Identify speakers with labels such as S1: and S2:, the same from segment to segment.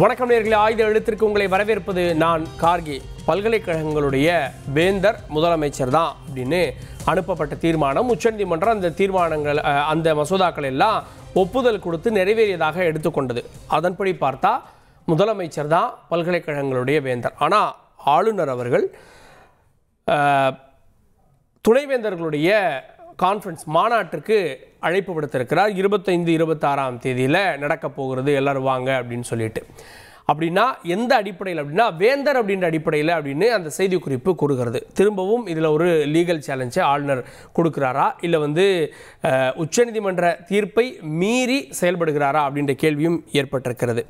S1: வணக்கம் நேயர்களே, ஆயுத எழுத்திற்கு உங்களை வரவேற்பது நான் கார்கி. பல்கலைக்கழகங்களுடைய வேந்தர் முதலமைச்சர் தான் அப்படின்னு அனுப்பப்பட்ட தீர்மானம் உச்சநீதிமன்றம் அந்த தீர்மானங்கள் அந்த மசோதாக்கள் எல்லாம் ஒப்புதல் கொடுத்து நிறைவேறியதாக எடுத்துக்கொண்டது. அதன்படி பார்த்தா முதலமைச்சர் தான் பல்கலைக்கழகங்களுடைய வேந்தர். ஆனால் ஆளுநர் அவர்கள் துணைவேந்தர்களுடைய கான்ஃபரன்ஸ் மாநாட்டிற்கு அழைப்பு விடுத்திருக்கிறார். 25-26ஆம் தேதியில் நடக்க போகிறது, எல்லாரும் வாங்க அப்படின்னு சொல்லிட்டு. அப்படின்னா எந்த அடிப்படையில் அப்படின்னா வேந்தர் அப்படின்ற அடிப்படையில் அப்படின்னு அந்த செய்தி குறிப்பு கூறுகிறது. திரும்பவும் இதில் ஒரு லீகல் சேலஞ்சை ஆளுநர் கொடுக்குறாரா, இல்லை உச்சநீதிமன்ற தீர்ப்பை மீறி செயல்படுகிறாரா அப்படின்ற கேள்வியும் ஏற்பட்டிருக்கிறது.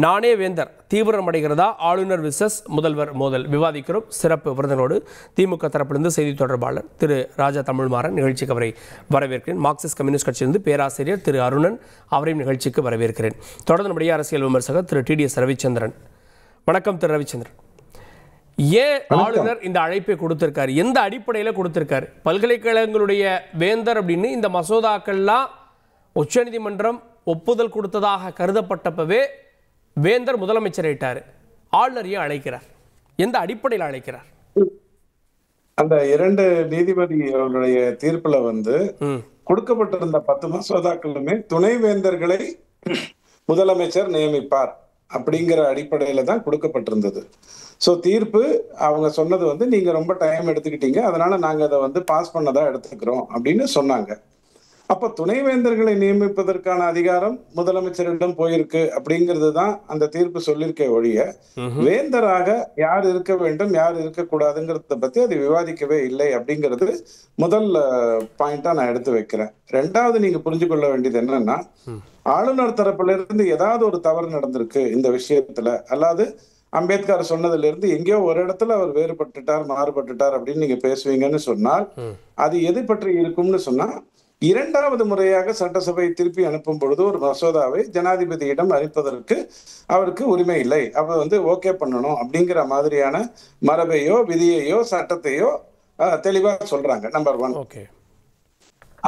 S1: நானே வேந்தர் தீவிரமடைகிறதா, ஆளுநர் விசஸ் முதல்வர் மோதல் விவாதிக்கிறோம். சிறப்பு விருந்தினோடு திமுக தரப்பிலிருந்து செய்தி தொடர்பாளர் திரு ராஜா தமிழ்மாறன் நிகழ்ச்சிக்கு அவரை வரவேற்கிறேன். மார்க்சிஸ்ட் கம்யூனிஸ்ட் கட்சியிலிருந்து பேராசிரியர் திரு அருணன் அவரையும் நிகழ்ச்சிக்கு வரவேற்கிறேன். தொடர்ந்து நம்முடைய அரசியல் விமர்சகர் திரு டிடிஎஸ் ரவிச்சந்திரன். வணக்கம் திரு ரவிச்சந்திரன். ஏன் ஆளுநர் இந்த அழைப்பை கொடுத்திருக்காரு, எந்த அடிப்படையில் கொடுத்திருக்காரு? பல்கலைக்கழகங்களுடைய வேந்தர் அப்படின்னு இந்த மசோதாக்கள்லாம் உச்சநீதிமன்றம் ஒப்புதல் கொடுத்ததாக கருதப்பட்டப்பவே வேந்தர் முதலமைச்சர் ஆயிட்டாரு. ஆளுநர் ஏன் அழைக்கிறார், எந்த அடிப்படையில் அழைக்கிறார்?
S2: அந்த 2 நீதிபதி அவர்களுடைய தீர்ப்புல கொடுக்கப்பட்டிருந்த 10 மசோதாக்களுமே துணைவேந்தர்களை முதலமைச்சர் நியமிப்பார் அப்படிங்கிற அடிப்படையில தான் கொடுக்கப்பட்டிருந்தது. ஸோ தீர்ப்பு அவங்க சொன்னது நீங்க ரொம்ப டைம் எடுத்துக்கிட்டீங்க, அதனால நாங்க அதை பாஸ் பண்ணதா எடுத்துக்கிறோம் அப்படின்னு சொன்னாங்க. அப்ப துணைவேந்தர்களை நியமிப்பதற்கான அதிகாரம் முதலமைச்சரிடம் போயிருக்கு அப்படிங்கிறது தான் அந்த தீர்ப்பு சொல்லியிருக்க ஒழிய வேந்தராக யார் இருக்க வேண்டும் யார் இருக்கக்கூடாதுங்கிறத பத்தி அது விவாதிக்கவே இல்லை அப்படிங்கிறது முதல் பாயிண்டா நான் எடுத்து வைக்கிறேன். 2வது நீங்க புரிஞ்சு கொள்ள வேண்டியது என்னன்னா, ஆளுநர் தரப்புல இருந்து ஏதாவது ஒரு தவறு நடந்திருக்கு இந்த விஷயத்துல, அல்லாது அம்பேத்கர் சொன்னதுல இருந்து எங்கேயோ ஒரு இடத்துல அவர் வேறுபட்டுட்டார் மாறுபட்டுட்டார் அப்படின்னு நீங்க பேசுவீங்கன்னு சொன்னால் அது எது பற்றி இருக்கும்னு சொன்னா, 2வது முறையாக சட்டசபை திருப்பி அனுப்பும் பொழுது ஒரு மசோதாவை ஜனாதிபதியிடம் அனுப்பதற்கு அவருக்கு உரிமை இல்லை, அவர் ஓகே பண்ணணும் அப்படிங்கிற மாதிரியான மரபையோ விதியையோ சட்டத்தையோ தெளிவா சொல்றாங்க. நம்பர் 1.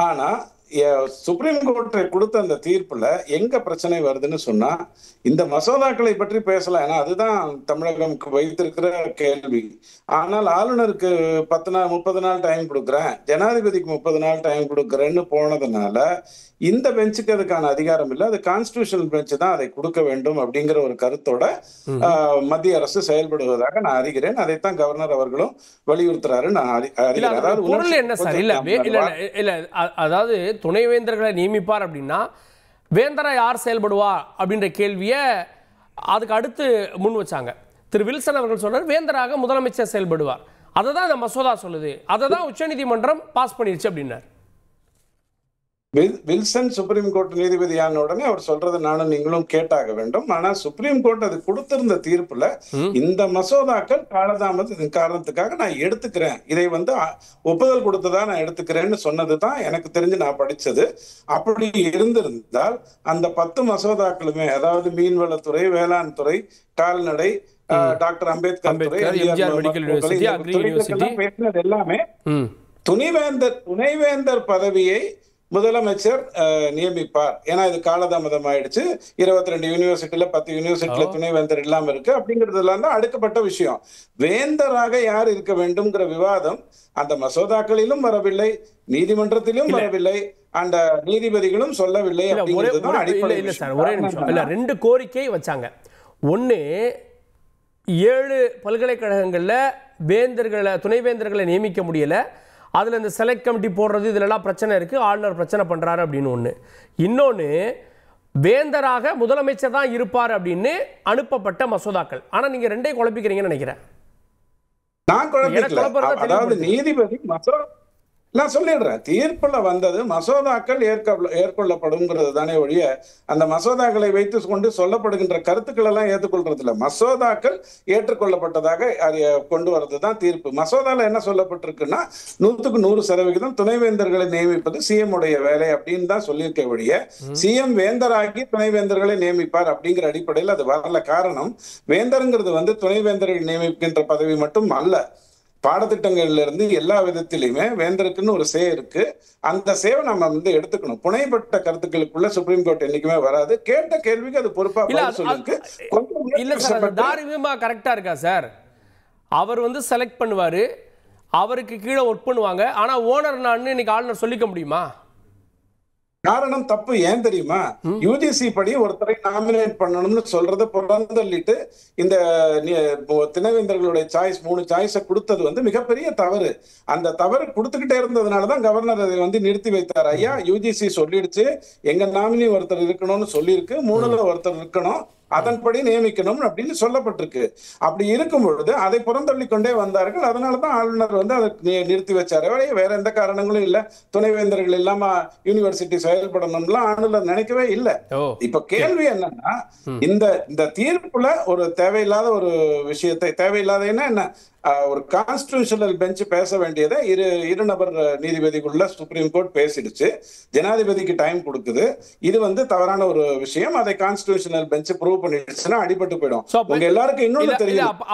S2: ஆனா சுப்ரீம் கோர்ட் கொடுத்த அந்த தீர்ப்புல எங்க பிரச்சனை வருதுன்னு சொன்னா, இந்த மசோதாக்களை பற்றி பேசலாம், ஏன்னா அதுதான் தமிழகம் வைத்திருக்கிற கேள்வி. ஆனால் ஆளுநருக்கு 10 நாள் 30 நாள் டைம் கொடுக்குறேன், ஜனாதிபதிக்கு 30 நாள் டைம் கொடுக்குறேன்னு போனதுனால இந்த பெஞ்சுக்கு அதுக்கான அதிகாரம் இல்லை, அது கான்ஸ்டிடியூஷனல் பெஞ்ச் தான் அதை கொடுக்க வேண்டும் அப்படிங்கிற ஒரு கருத்தோட மத்திய அரசு செயல்படுவதாக நான் அறிகிறேன். அதைத்தான் கவர்னர் அவர்களும் வலியுறுத்துறாரு. நான்
S1: அதாவது துணைவேந்தர்களை நியமிப்பார் அப்படின்னா வேந்தரா யார் செயல்படுவா அப்படின்ற கேள்வியை அதுக்கு அடுத்து முன் வச்சாங்க. திரு வில்சன் அவர்கள் சொன்னார் வேந்தராக முதலமைச்சர் செயல்படுவார். அதை தான் இந்த மசோதா சொல்லுது, அதை தான் உச்சநீதிமன்றம் பாஸ் பண்ணிருச்சு அப்படின்னார்.
S2: வில்சன் சுப்ரீம் கோர்ட் நீதிபதியான உடனே அவர் சொல்றது நானும் நீங்களும் கேட்டாக வேண்டும். ஆனா சுப்ரீம் கோர்ட் அது கொடுத்திருந்த தீர்ப்புல இந்த மசோதாக்கள் காலதாமத காரணத்துக்காக நான் எடுத்துக்கிறேன், இதை ஒப்புதல் கொடுத்ததா நான் எடுத்துக்கிறேன்னு சொன்னதுதான் எனக்கு தெரிஞ்சு நான் படிச்சது. அப்படி இருந்திருந்தால் அந்த 10 மசோதாக்களுமே, அதாவது மீன்வளத்துறை, வேளாண் துறை, கால்நடை, டாக்டர் அம்பேத்கர் துறை, பேசினது எல்லாமே துணைவேந்தர் பதவியை முதலமைச்சர் நியமிப்பார். ஏன்னா இது காலதாமதம் ஆயிடுச்சு, 22 யூனிவர்சிட்டியில 10 யூனிவர்சிட்டியில துணைவேந்தர் இல்லாம இருக்கு அப்படிங்கிறதுலாம் தான் அடுக்கப்பட்ட விஷயம். வேந்தராக யார் இருக்க வேண்டும்ங்கிற விவாதம் அந்த மசோதாக்களிலும் வரவில்லை, நீதிமன்றத்திலும் வரவில்லை, அந்த நீதிபதிகளும் சொல்லவில்லை.
S1: ஒரே நிமிஷம், 2 கோரிக்கை வச்சாங்க. ஒன்னு, 7 பல்கலைக்கழகங்கள்ல வேந்தர்களை துணைவேந்தர்களை நியமிக்க முடியல, அதில் இந்த செலக்ட் கமிட்டி போடுறது இதிலெல்லாம் பிரச்சனை இருக்குது, ஆளுநர் பிரச்சனை பண்ணுறாரு அப்படின்னு ஒன்று. இன்னொன்று, வேந்தராக முதலமைச்சர் தான் இருப்பார் அப்படின்னு அனுப்பப்பட்ட மசோதாக்கள். ஆனால் நீங்கள் 2ஐயும் குழப்பிக்கிறீங்கன்னு நினைக்கிறேன்.
S2: நான் குழப்பம், அதாவது நீதிபதி நான் சொல்லிடுறேன், தீர்ப்புல வந்தது மசோதாக்கள் ஏற்கொள்ளப்படுங்கிறது தானே ஒழிய அந்த மசோதாக்களை வைத்து கொண்டு சொல்லப்படுகின்ற கருத்துக்கள் எல்லாம் ஏற்றுக்கொள்றது இல்லை. மசோதாக்கள் ஏற்றுக்கொள்ளப்பட்டதாக கொண்டு வரதுதான் தீர்ப்பு. மசோதால என்ன சொல்லப்பட்டிருக்குன்னா 100க்கு 100% துணைவேந்தர்களை நியமிப்பது சிஎம் உடைய வேலை அப்படின்னு தான் சொல்லியிருக்க ஒழிய சிஎம் வேந்தராகி துணைவேந்தர்களை நியமிப்பார் அப்படிங்கிற அடிப்படையில் அது வரல. காரணம், வேந்தருங்கிறது துணைவேந்தர்கள் நியமிக்கின்ற பதவி மட்டும் அல்ல, பாடத்திட்டங்கள்ல இருந்து எல்லா விதத்திலையுமே வேந்தருக்குன்னு ஒரு சே இருக்கு. அந்த சேவை நம்ம வந்து எடுத்துக்கணும். புனைப்பட்ட கருத்துக்களுக்குள்ள சுப்ரீம் கோர்ட் என்னைக்குமே வராது. கேட்ட கேள்விக்கு அது பொறுப்பா பதில் சொல்லிருக்கு.
S1: இல்ல சார், தாரிகமா கரெக்டா இருக்கா சார்? அவர் வந்து செலக்ட் பண்ணுவாரு, அவருக்கு கீழே ஒர்க் பண்ணுவாங்க. ஆனா ஓனர் நான் இன்னைக்கு ஆளுநர் சொல்லிக்க முடியுமா?
S2: காரணம் தப்பு. ஏன் தெரியுமா? யூஜிசி படி ஒருத்தரை நாமினேட் பண்ணணும்னு சொல்றத புறந்தள்ளிட்டு இந்த தினவேந்தர்களுடைய சாய்ஸ் 3 சாய்ஸை கொடுத்தது வந்து மிகப்பெரிய தவறு. அந்த தவறு கொடுத்துக்கிட்டே இருந்ததுனாலதான் கவர்னர் அதை வந்து நிறுத்தி வைத்தார். ஐயா, யூஜிசி சொல்லிடுச்சு, எங்க நாமினி ஒருத்தர் இருக்கணும்னு சொல்லியிருக்கு, 3ல ஒருத்தர் இருக்கணும், அதன்படி நியமிக்கணும் அப்படின்னு சொல்லப்பட்டிருக்கு. அப்படி இருக்கும் பொழுது அதை புறந்தள்ளி கொண்டே வந்தார்கள். அதனாலதான் ஆளுநர் வந்து அதை நிறுத்தி வச்சாரு. வேற எந்த காரணங்களும் இல்ல. துணைவேந்தர்கள் இல்லாம யூனிவர்சிட்டி செயல்படணும்லாம் ஆளுநர் நினைக்கவே இல்லை. இப்ப கேள்வி என்னன்னா, இந்த தீர்ப்புல ஒரு தேவையில்லாத ஒரு விஷயத்தை, தேவையில்லாதன்னா என்ன, ஒரு கான்ஸ்டிடியூஷனல் பெஞ்ச் பேச வேண்டியதை இரு நபர் நீதிபதிக்குள்ள சுப்ரீம் கோர்ட் பேசிடுச்சு. ஜனாதிபதிக்கு டைம் கொடுக்குது. இது வந்து தவறான ஒரு விஷயம். அதை கான்ஸ்டிடியூஷனல் பெஞ்ச் ப்ரூவ் பண்ணிடுச்சுன்னா அடிபட்டு போயிடும். உங்க எல்லாருக்கும் இன்னொன்னு தெரியும்,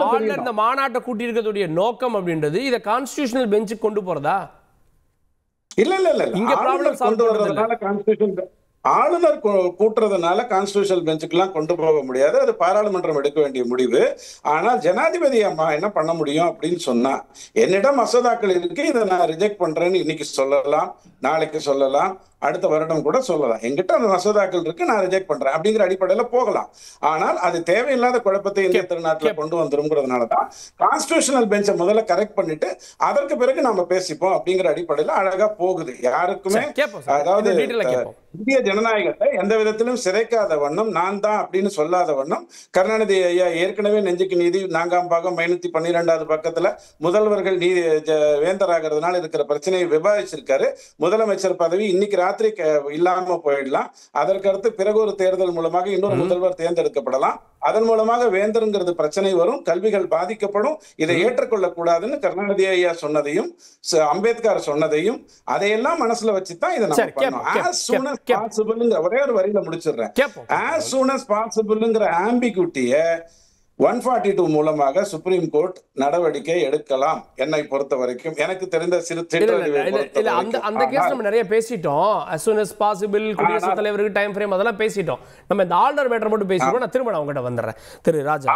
S1: ஆளுநர் இந்த மாநாட்டை கூட்டி இருக்கிறதுடைய நோக்கம் அப்படின்றது இதை கான்ஸ்டிடியூஷனல் பெஞ்சுக்கு கொண்டு போறதா?
S2: இல்ல இங்க ப்ராப்ளம் கொண்டு வர்றதுனால கான்ஸ்டிடியூஷன் ஆளுநர் கூட்டுறதுனால கான்ஸ்டிடியூஷனல் பெஞ்சுக்கெல்லாம் கொண்டு போக முடியாது. அது பாராளுமன்றம் எடுக்க வேண்டிய முடிவு. ஆனால் ஜனாதிபதி அம்மா என்ன பண்ண முடியும் அப்படின்னு சொன்னா, என்னிடம் மசோதாக்கள் இருக்கு, இதை நான் ரிஜெக்ட் பண்றேன்னு இன்னைக்கு சொல்லலாம், நாளைக்கு சொல்லலாம், அடுத்த வருடம் கூட சொல்லலாம். எங்கிட்ட அந்த மசோதாக்கள் இருக்கு, நான் ரிஜெக்ட் பண்றேன் அப்படிங்கிற அடிப்படையில போகலாம். ஆனால் அது தேவையில்லாத குழப்பத்தை இந்திய திருநாட்டில் கொண்டு வந்துருங்கிறதுனாலதான் கான்ஸ்டிடியூஷனல் பெஞ்சை முதல்ல கரெக்ட் பண்ணிட்டு அதற்கு பிறகு நாம பேசிப்போம் அப்படிங்கிற அடிப்படையில அழகா போகுது. யாருக்குமே அதாவது இந்திய ஜனநாயகத்தை எந்த விதத்திலும் சிதைக்காத வண்ணம், நான் தான் அப்படின்னு சொல்லாத வண்ணம் கருணாநிதி ஐயா ஏற்கனவே நெஞ்சுக்கு நீதி 4ஆம் பாகம் 512வது பக்கத்துல முதல்வர்கள் நீதி வேந்தராகிறதுனால இருக்கிற பிரச்சனையை விவாதிச்சிருக்காரு. முதலமைச்சர் பதவி இன்னைக்கு ராத்திரி இல்லாம போயிடலாம். அதற்கடுத்து பிறகு ஒரு தேர்தல் மூலமாக இன்னொரு முதல்வர் தேர்ந்தெடுக்கப்படலாம். அதன் மூலமாக வேந்தருங்கிறது பிரச்சனை வரும், கல்விகள் பாதிக்கப்படும். இதை ஏற்றுக்கொள்ள கூடாதுன்னு கருணாநிதி ஐயா சொன்னதையும் அம்பேத்கர் சொன்னதையும் அதையெல்லாம் மனசுல வச்சுதான் இதை நம்ம பண்ணோம். as soon as possible ஒரே ஒரு வரியில முடிச்சிடுறேன். as soon as possible ஆம்பிகுட்டிய 142 மூலமாக சுப்ரீம் கோர்ட் நடவடிக்கை எடுக்கலாம். என்னை பொறுத்த வரைக்கும், எனக்கு தெரிந்த சிறு
S1: அந்த கேஸ் நம்ம நிறைய பேசிட்டோம். as soon as possible, குடியரசுத் தலைவருக்கு டைம் ஃப்ரேம் அதெல்லாம் பேசிட்டோம். நம்ம இந்த ஆர்டர் மேட்டர் மட்டும் பேசிட்டோம். நான் திரும்ப அவங்ககிட்ட வந்துடுறேன். திரு ராஜா,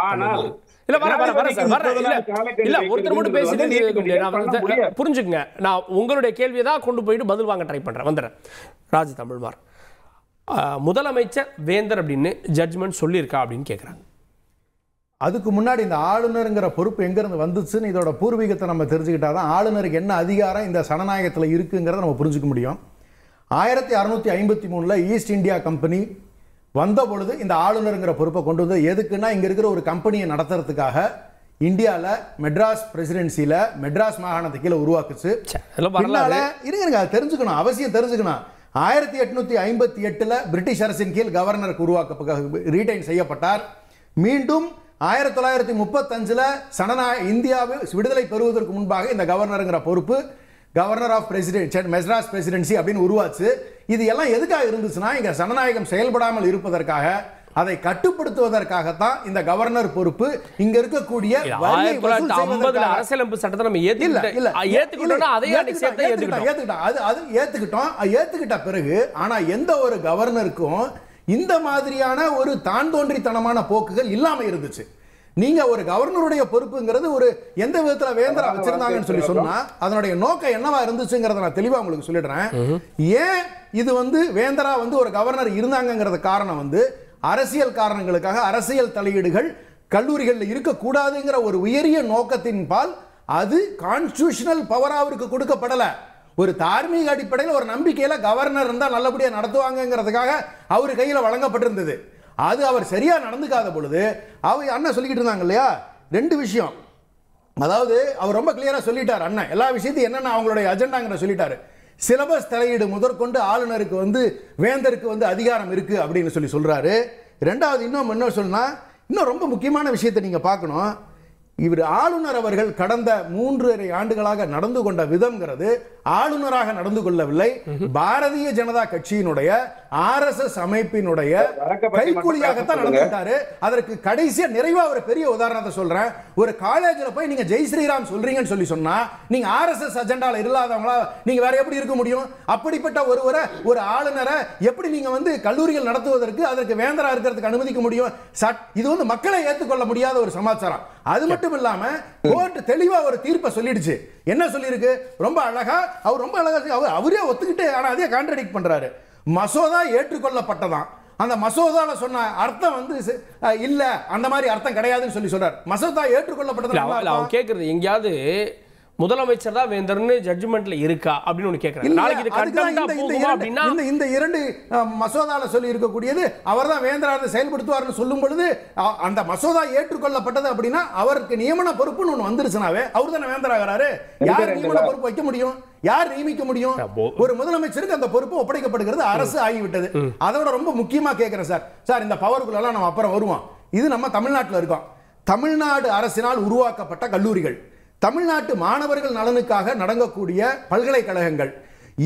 S1: இல்ல ஒருத்தர் மட்டும் பேசிட்டு புரிஞ்சுக்குங்க. நான் உங்களுடைய கேள்வியை தான் கொண்டு போயிட்டு பதில் வாங்க ட்ரை பண்றேன். வந்துடுறேன். ராஜ் தமிழ்மார், முதலமைச்சர் வேந்தர் அப்படின்னு ஜட்ஜ்மெண்ட் சொல்லியிருக்கா அப்படின்னு கேட்குறாங்க.
S3: அதுக்கு முன்னாடி இந்த ஆளுநருங்கிற பொறுப்பு எங்கேருந்து வந்துச்சுன்னு இதோட பூர்வீகத்தை நம்ம தெரிஞ்சுக்கிட்டாதான் ஆளுநருக்கு என்ன அதிகாரம் இந்த சனநாயகத்தில் இருக்குங்கிறத நம்ம புரிஞ்சுக்க முடியும். 1653 ஈஸ்ட் இந்தியா கம்பெனி வந்த பொழுது இந்த ஆளுநருங்கிற பொறுப்பை கொண்டு வந்து எதுக்குன்னா, இங்கே இருக்கிற ஒரு கம்பெனியை நடத்துறதுக்காக இந்தியாவில் மெட்ராஸ் பிரசிடென்சியில் மெட்ராஸ் மாகாணத்தை கீழே உருவாக்குச்சு. இருங்க, தெரிஞ்சுக்கணும், அவசியம் தெரிஞ்சுக்கணும். 1858 பிரிட்டிஷ் அரசின் கீழ் கவர்னருக்கு ரீடைன் செய்யப்பட்டார். மீண்டும் 1935 இந்தியாவில் விடுதலை பெறுவதற்கு முன்பாக இந்த கவர்னருங்கிற பொறுப்பு governor of president Madras presidency அப்படின்னு உருவாச்சு. இது எல்லாம் எதுக்காக இருந்துச்சுன்னா, இங்க ஜனநாயகம் செயல்படாமல் இருப்பதற்காக, அதை கட்டுப்படுத்துவதற்காகத்தான் இந்த கவர்னர் பொறுப்பு. இங்க இருக்கக்கூடிய
S1: அரசியலமைப்பு சட்டத்தை நம்ம
S3: ஏத்துக்கிட்ட பிறகு, ஆனா எந்த ஒரு கவர்னருக்கும் இந்த மாதிரியான ஒரு தான் தோன்றித்தனமான போக்குகள் இல்லாம இருந்துச்சு. நீங்க ஒரு கவர்னருடைய பொறுப்புங்கிறது ஒரு எந்த விதத்துல வேந்தரா வச்சிருந்தாங்கன்னு சொல்லி சொன்னா அதனுடைய நோக்கம் என்னவா இருந்துச்சுங்கிறத நான் தெளிவா உங்களுக்கு சொல்லிடுறேன். ஏன் இது வேந்தரா ஒரு கவர்னர் இருந்தாங்கிறது காரணம் அரசியல் காரணங்களுக்காக, அரசியல் தலையீடுகள் கல்லூரிகளில் இருக்கக்கூடாதுங்கிற ஒரு உயரிய நோக்கத்தின் பால் அது கான்ஸ்டிடியூஷனல் பவர் அவருக்கு கொடுக்கப்படல. ஒரு தார்மீக அடிப்படையில் ஒரு நம்பிக்கையில கவர்னர் இருந்தால் நல்லபடியா நடத்துவாங்கிறதுக்காக அவர் கையில வழங்கப்பட்டிருந்தது. அது அவர் சரியா நடந்துக்காத பொழுது அவர் அண்ணன் சொல்லிக்கிட்டு இருந்தாங்க இல்லையா, 2 விஷயம். அதாவது அவர் ரொம்ப கிளியரா சொல்லிட்டார் அண்ணன், எல்லா விஷயத்தையும் என்னென்ன அவங்களுடைய அஜெண்டாங்கிற சொல்லிட்டாரு. சிலபஸ் தலையீடு முதற்கொண்டு ஆளுநருக்கு வேந்தருக்கு அதிகாரம் இருக்கு அப்படின்னு சொல்றாரு. 2வது என்ன சொன்னா, இன்னும் ரொம்ப முக்கியமான விஷயத்தை நீங்க பார்க்கணும். இவர் ஆளுநர் அவர்கள் கடந்த 3.5 ஆண்டுகளாக நடந்து கொண்ட விதம்ங்கிறது ஆளுநராக நடந்து கொள்ளவில்லை. பாரதிய ஜனதா கட்சியினுடைய RSS அமைப்பினுடைய கைக்கூலியாகத்தான் நடந்துட்டாரு. அதற்கு கடைசியா நிறைவா ஒரு பெரிய உதாரணத்தை சொல்றேன். ஒரு காலேஜ்ல போய் நீங்க ஜெய் ஸ்ரீராம் சொல்றீங்கன்னு சொல்லி சொன்னா நீங்க RSS அஜெண்டால இல்லாதவங்களா நீங்க வேற எப்படி இருக்க முடியும்? அப்படிப்பட்ட ஒரு ஆளுநரை எப்படி நீங்க வந்து கல்லூரிகள் நடத்துவதற்கு அதற்கு வேந்தரா இருக்கிறதுக்கு அனுமதிக்க முடியும்? இது வந்து மக்களை ஏற்றுக்கொள்ள முடியாத ஒரு சமாச்சாரம். அது மட்டும் இல்லாம கோர்ட் தெளிவா ஒரு தீர்ப்பை சொல்லிடுச்சு. என்ன சொல்லிருக்கு? ரொம்ப அழகா அவரே ஒத்துக்கிட்டு, ஆனா அதே கான்ட்ராடிக்ட் பண்றாரு. மசோதா ஏற்றுக்கொள்ளப்பட்டதான். அந்த மசோதால சொன்ன அர்த்தம் வந்து இல்ல, அந்த மாதிரி அர்த்தம் கிடையாதுன்னு சொல்லி சொல்றாரு. மசோதா ஏற்றுக்கொள்ளப்பட்டது.
S1: அவன் கேக்குறது எங்கேயாவது முதலமைச்சர் தான் வேந்தர்னு ஜட்ஜ்மெண்ட்ல இருக்கா அப்படின்னு ஒன்னு கேக்குறாங்க. நாளைக்கு இது கண்டெம்ட்டா போகுமா அப்படினா
S3: இந்த இரண்டு மசோதால சொல்லி இருக்கக்கூடியது அவர்தான் வேந்தராக செயல்படுத்துவார்னு சொல்லும் பொழுது அந்த மசோதா ஏற்றுக்கொள்ளப்பட்டது அப்படின்னா அவருக்கு நியமன பொறுப்புன்னு ஒன்று வந்துருச்சுனாவே அவர் தானே வேந்தராகிறாரு. யார் நியமன பொறுப்பு வைக்க முடியும்? யார் நியமிக்க முடியும்? ஒரு முதலமைச்சருக்கு அந்த பொறுப்பு ஒப்படைக்கப்படுகிறது. அரசு ஆகிவிட்டது. அதோட ரொம்ப முக்கியமா கேட்கிறேன் சார், இந்த பவர்க்குள்ள நம்ம அப்புறம் வருவோம். இது நம்ம தமிழ்நாட்டில் இருக்கோம். தமிழ்நாடு அரசினால் உருவாக்கப்பட்ட கல்லூரிகள், தமிழ்நாட்டு மாணவர்கள் நலனுக்காக நடக்கக்கூடிய பல்கலைக்கழகங்கள்,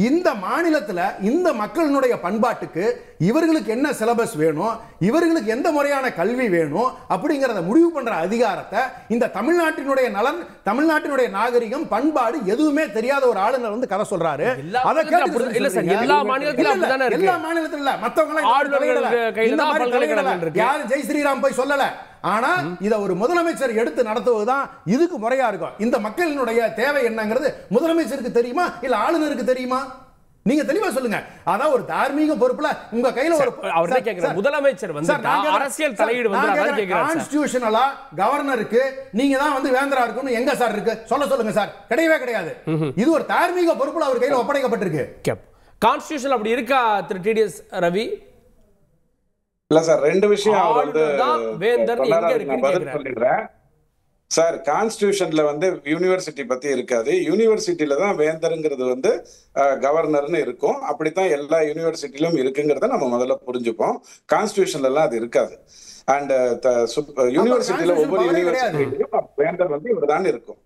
S3: இந்த மாநிலத்தில் இந்த மக்களினுடைய பண்பாட்டுக்கு இவர்களுக்கு என்ன சிலபஸ் வேணும், இவர்களுக்கு எந்த முறையான கல்வி வேணும் அப்படிங்கறத முடிவு பண்ற அதிகாரத்தை இந்த தமிழ்நாட்டினுடைய நலன், தமிழ்நாட்டினுடைய நாகரிகம், பண்பாடு எதுவுமே தெரியாத ஒரு ஆளுநர் வந்து கதை சொல்றாரு.
S1: அத கேட்டு இல்ல சார், எல்லா மாநிலத்திலும் அப்படிதானே இருக்கு.
S3: எல்லா மாநிலத்திலும் இல்ல, மத்தவங்க யாரும் ஜெய் ஸ்ரீராம் போய் சொல்லல. ஆனா இத ஒரு முதலமைச்சர் எடுத்து நடத்துவதுதான் இதுக்கு முறையா இருக்கும். இந்த மக்களினுடைய தேவை என்னங்கிறது முதலமைச்சருக்கு தெரியுமா இல்ல ஆளுநருக்கு தெரியுமா? நீங்க தெளிவா சொல்லுங்க. அதான் ஒரு தார்மீக பொறுப்புல உங்க கையில ஒரு
S1: அவரே கேக்குறாரு. முதலமைச்சர் வந்து அரசியல் தலையீடு வந்து அதான் கேக்குறாரு.
S3: கான்ஸ்டிடியூஷனலா கவர்னருக்கு நீங்க தான் வந்து வேந்தரா இருக்குன்னு எங்க சார் இருக்கு? சொல்லுங்க சார். கிடையவே கிடையாது. இது ஒரு தார்மீக பொறுப்புல அவர் கையில ஒப்படைக்கப்பட்டிருக்கு.
S1: கான்ஸ்டிடியூஷன் அப்படி இருக்கா திரு டிடிஎஸ் ரவி?
S2: இல்ல சார், ரெண்டு விஷயம் அவர் வந்து பதில் சொல்லிடுறேன் சார். கான்ஸ்டிடியூஷன்ல வந்து யூனிவர்சிட்டி பத்தி இருக்காது. யூனிவர்சிட்டியில தான் வேந்தருங்கிறது வந்து கவர்னர்னு இருக்கும். அப்படித்தான் எல்லா யூனிவர்சிட்டியிலும் இருக்குங்கிறத நம்ம முதல்ல புரிஞ்சுப்போம். கான்ஸ்டிடியூஷன்ல எல்லாம் அது இருக்காது. அண்ட் யூனிவர்சிட்டியில ஒவ்வொரு யூனிவர்சிட்டியிலும் வேந்தர் வந்து இவர் தான் இருக்கும்.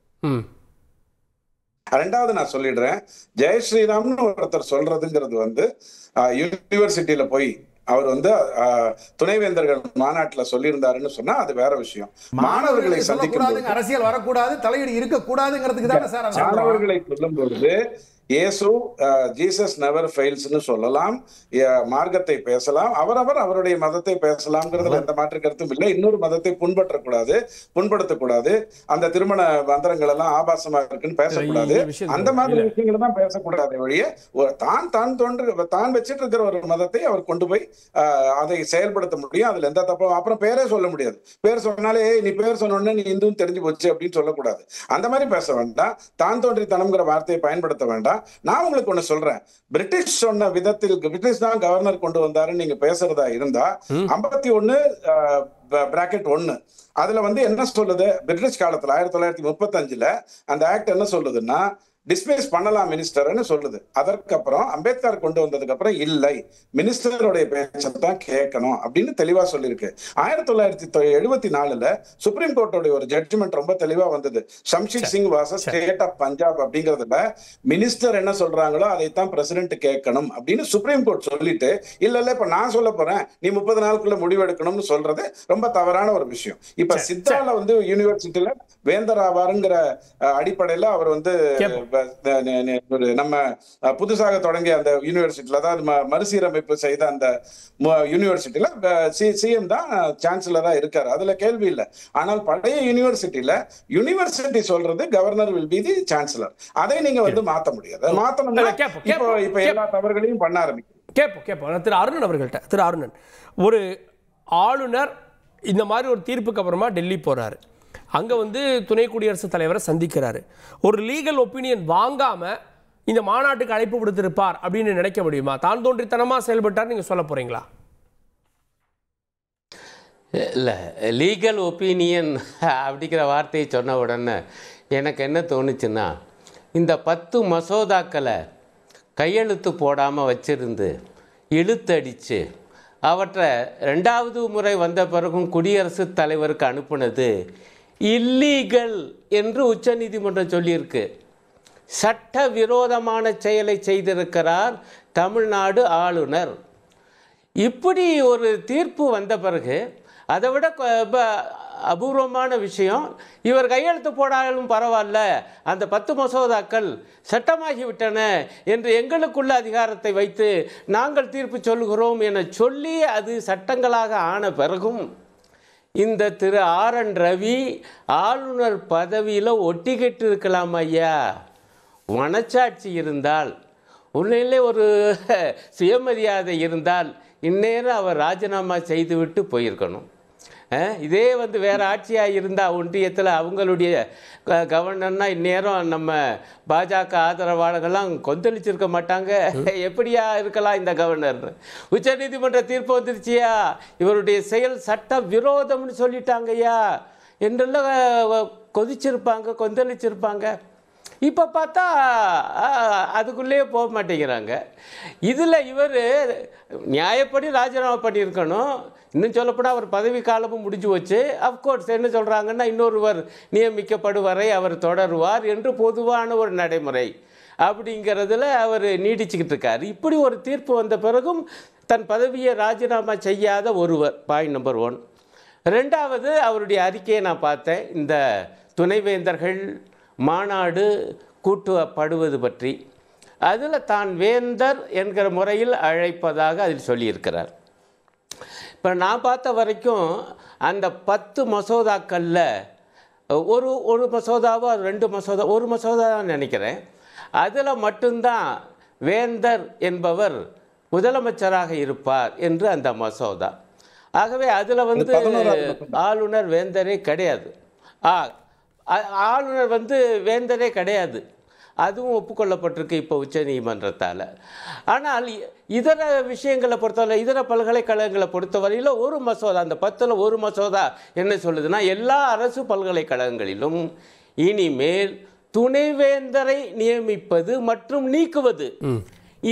S2: ரெண்டாவது நான் சொல்லிடுறேன், ஜெய் ஸ்ரீராம்னு ஒருத்தர் சொல்றதுங்கிறது வந்து யூனிவர்சிட்டியில போய் அவர் வந்து துணைவேந்தர்கள் மாநாட்டில் சொல்லியிருந்தாருன்னு சொன்னா அது வேற விஷயம். மாணவர்களை சந்திக்கும்,
S3: அரசியல் வரக்கூடாது, தலையீடு இருக்க கூடாதுங்கிறதுக்கு தானே சார்
S2: மாணவர்களை சொல்லும் பொழுது இயேசு ஜீசஸ் நெவர் ஃபெயில்ஸ்னு சொல்லலாம், மார்க்கத்தை பேசலாம், அவருடைய மதத்தை பேசலாம்ங்கிறதுல எந்த மாற்று கருத்தும் இல்லை. இன்னொரு மதத்தை புண்படுத்தக்கூடாது, அந்த திருமண மந்திரங்கள் எல்லாம் ஆபாசமா இருக்குன்னு பேசக்கூடாது, அந்த மாதிரி விஷயங்களை தான் பேசக்கூடாது ஒழிய தான் வச்சிட்டு இருக்கிற ஒரு மதத்தை அவர் கொண்டு போய் அதை செயல்படுத்த முடியும். அதுல எந்த தப்பும் அப்புறம் பேரே சொல்ல முடியாது. பேர் சொன்னாலே நீ பேர் சொன்னோடனே நீ இந்துன்னு தெரிஞ்சு போச்சு அப்படின்னு சொல்லக்கூடாது. அந்த மாதிரி பேச வேண்டாம். தான் தோன்றித்தனம்ங்கிற வார்த்தையை பயன்படுத்த வேண்டாம். நான் உங்களுக்கு ஒண்ணு சொல்றேன், பிரிட்டிஷ் சொன்ன விதத்தில் பிரிட்டிஷ் தான் கவர்னர் கொண்டு வந்தாருன்னு நீங்க பேசுறதா இருந்தா 51(1) அதுல வந்து என்ன சொல்லுது? பிரிட்டிஷ் காலத்துல 1935 அந்த ஆக்ட் என்ன சொல்லுதுன்னா டிஸ்மிஸ் பண்ணலாம் மினிஸ்டர்னு சொல்லுது. அதற்கப்புறம் அம்பேத்கர் கொண்டு வந்ததுக்கு அப்புறம் இல்லை, மினிஸ்டருடைய பேச்சத்தான் கேட்கணும் அப்படின்னு தெளிவா சொல்லியிருக்கு. 1974 சுப்ரீம் கோர்ட்டோட ஒரு ஜட்ஜ்மெண்ட் ரொம்ப தெளிவா வந்தது. Shamsher Singh versus state of Punjab அப்படிங்கிறதுல மினிஸ்டர் என்ன சொல்றாங்களோ அதைத்தான் பிரசிடென்ட் கேட்கணும் அப்படின்னு சுப்ரீம் கோர்ட் சொல்லிட்டு, இல்ல இப்ப நான் சொல்ல போறேன் நீ 30 நாளுக்குள்ள முடிவெடுக்கணும்னு சொல்றது ரொம்ப தவறான ஒரு விஷயம். இப்ப சித்தால வந்து யூனிவர்சிட்டியில வேந்தர் ஆவாருங்கிற அடிப்படையில அவர் வந்து நம்ம புதுசாக தொடங்கிய அந்த யூனிவர்சிட்டியில தான் மறுசீரமைப்பு செய்த அந்த யூனிவர்சிட்டியில சிஎம் தான் சான்சலரா இருக்காரு. அதுல கேள்வி இல்லை. ஆனால் பழைய யூனிவர்சிட்டி சொல்றது governor will be the chancellor. அதை நீங்க வந்து மாத்த முடியாது. மாத்தணும்னா இப்ப எல்லா தவறுகளையும் பண்ண ஆரம்பிக்கும்.
S1: கேட்போம் திரு அருணன் அவர்கள்ட்ட. திரு அருணன், ஒரு ஆளுநர் இந்த மாதிரி ஒரு தீர்ப்புக்கு அப்புறமா டெல்லி போறாரு, அங்கே வந்து துணை குடியரசுத் தலைவரை சந்திக்கிறாரு. ஒரு லீகல் ஒப்பீனியன் வாங்காம இந்த மாநாட்டுக்கு அழைப்பு விடுத்திருப்பார் அப்படின்னு நினைக்க முடியுமா? தான் தோன்றித்தனமா செயல்பட்டார் நீங்க சொல்ல போறீங்களா?
S4: இல்லை, லீகல் ஒப்பீனியன் அப்படிங்கிற வார்த்தையை சொன்ன உடனே எனக்கு என்ன தோணுச்சுன்னா, இந்த 10 மசோதாக்களை கையெழுத்து போடாமல் வச்சிருந்து இழுத்தடிச்சு அவற்றை 2வது முறை வந்த பிறகும் குடியரசுத் தலைவருக்கு அனுப்புனது இல்லீகல் என்று உச்சநீதிமன்றம் சொல்லியிருக்கு. சட்டவிரோதமான செயலை செய்திருக்கிறார் தமிழ்நாடு ஆளுநர். இப்படி ஒரு தீர்ப்பு வந்த பிறகு அதை விட அபூர்வமான விஷயம், இவர் கையெழுத்து போடாலும் பரவாயில்ல, அந்த 10 மசோதாக்கள் சட்டமாகிவிட்டன என்று எங்களுக்குள்ள அதிகாரத்தை வைத்து நாங்கள் தீர்ப்பு சொல்கிறோம் என சொல்லி அது சட்டங்களாக ஆன பிறகும் இந்த திரு RN ரவி ஆளுநர் பதவியில் ஒட்டிக்கிட்டு இருக்கலாம். ஐயா, மனச்சாட்சி இருந்தால், உண்மையிலே ஒரு சுயமரியாதை இருந்தால் இந்நேரம் அவர் ராஜினாமா செய்துவிட்டு போயிருக்கணும். இதே வேறு ஆட்சியாக இருந்தால் ஒன்றியத்தில் அவங்களுடைய கவர்னர்னா இந்நேரம் நம்ம பாஜக ஆதரவாளர்கள்லாம் கொந்தளிச்சிருக்க மாட்டாங்க. எப்படியா இருக்கலாம் இந்த கவர்னர்? உச்சநீதிமன்ற தீர்ப்பு வந்துருச்சியா, இவருடைய செயல் சட்ட விரோதம்னு சொல்லிட்டாங்கய்யா என்றெல்லாம் கொந்தளிச்சிருப்பாங்க. இப்போ பார்த்தா அதுக்குள்ளேயே போக மாட்டேங்கிறாங்க. இதில் இவர் நியாயப்படி ராஜினாமா பண்ணியிருக்கணும். இன்னும் சொல்லப்போனால் அவர் பதவி காலமும் முடிஞ்சு வச்சு, அஃப்கோர்ஸ் என்ன சொல்கிறாங்கன்னா இன்னொருவர் நியமிக்கப்படுவரை அவர் தொடருவார் என்று பொதுவான ஒரு நடைமுறை அப்படிங்கிறதுல அவர் நீடிச்சுக்கிட்டு இருக்கார். இப்படி ஒரு தீர்ப்பு வந்த பிறகும் தன் பதவியை ராஜினாமா செய்யாத ஒருவர், பாயிண்ட் நம்பர் 1. ரெண்டாவது, அவருடைய அறிக்கையை நான் பார்த்தேன், இந்த துணைவேந்தர்கள் மாநாடு கூட்டப்படுவது பற்றி. அதில் தான் வேந்தர் என்கிற முறையில் அழைப்பதாக அதில் சொல்லியிருக்கிறார். இப்போ நான் பார்த்த வரைக்கும் அந்த 10 மசோதாக்களில் ஒரு மசோதாவோ 2 மசோதா, ஒரு மசோதா நினைக்கிறேன், அதில் மட்டும்தான் வேந்தர் என்பவர் முதலமைச்சராக இருப்பார் என்று அந்த மசோதா. ஆகவே அதில் ஆளுநர் வேந்தரே கிடையாது. ஆளுநர் வேந்தரே கிடையாது. அதுவும் ஒப்புக்கொள்ளப்பட்டிருக்கு இப்போ உச்ச நீதிமன்றத்தால். ஆனால் இதர விஷயங்களை பொறுத்தவரை, இதர பல்கலைக்கழகங்களை பொறுத்தவரையில் ஒரு மசோதா, அந்த 10ல் ஒரு மசோதா என்ன சொல்லுதுன்னா, எல்லா அரசு பல்கலைக்கழகங்களிலும் இனிமேல் துணைவேந்தரை நியமிப்பது மற்றும் நீக்குவது,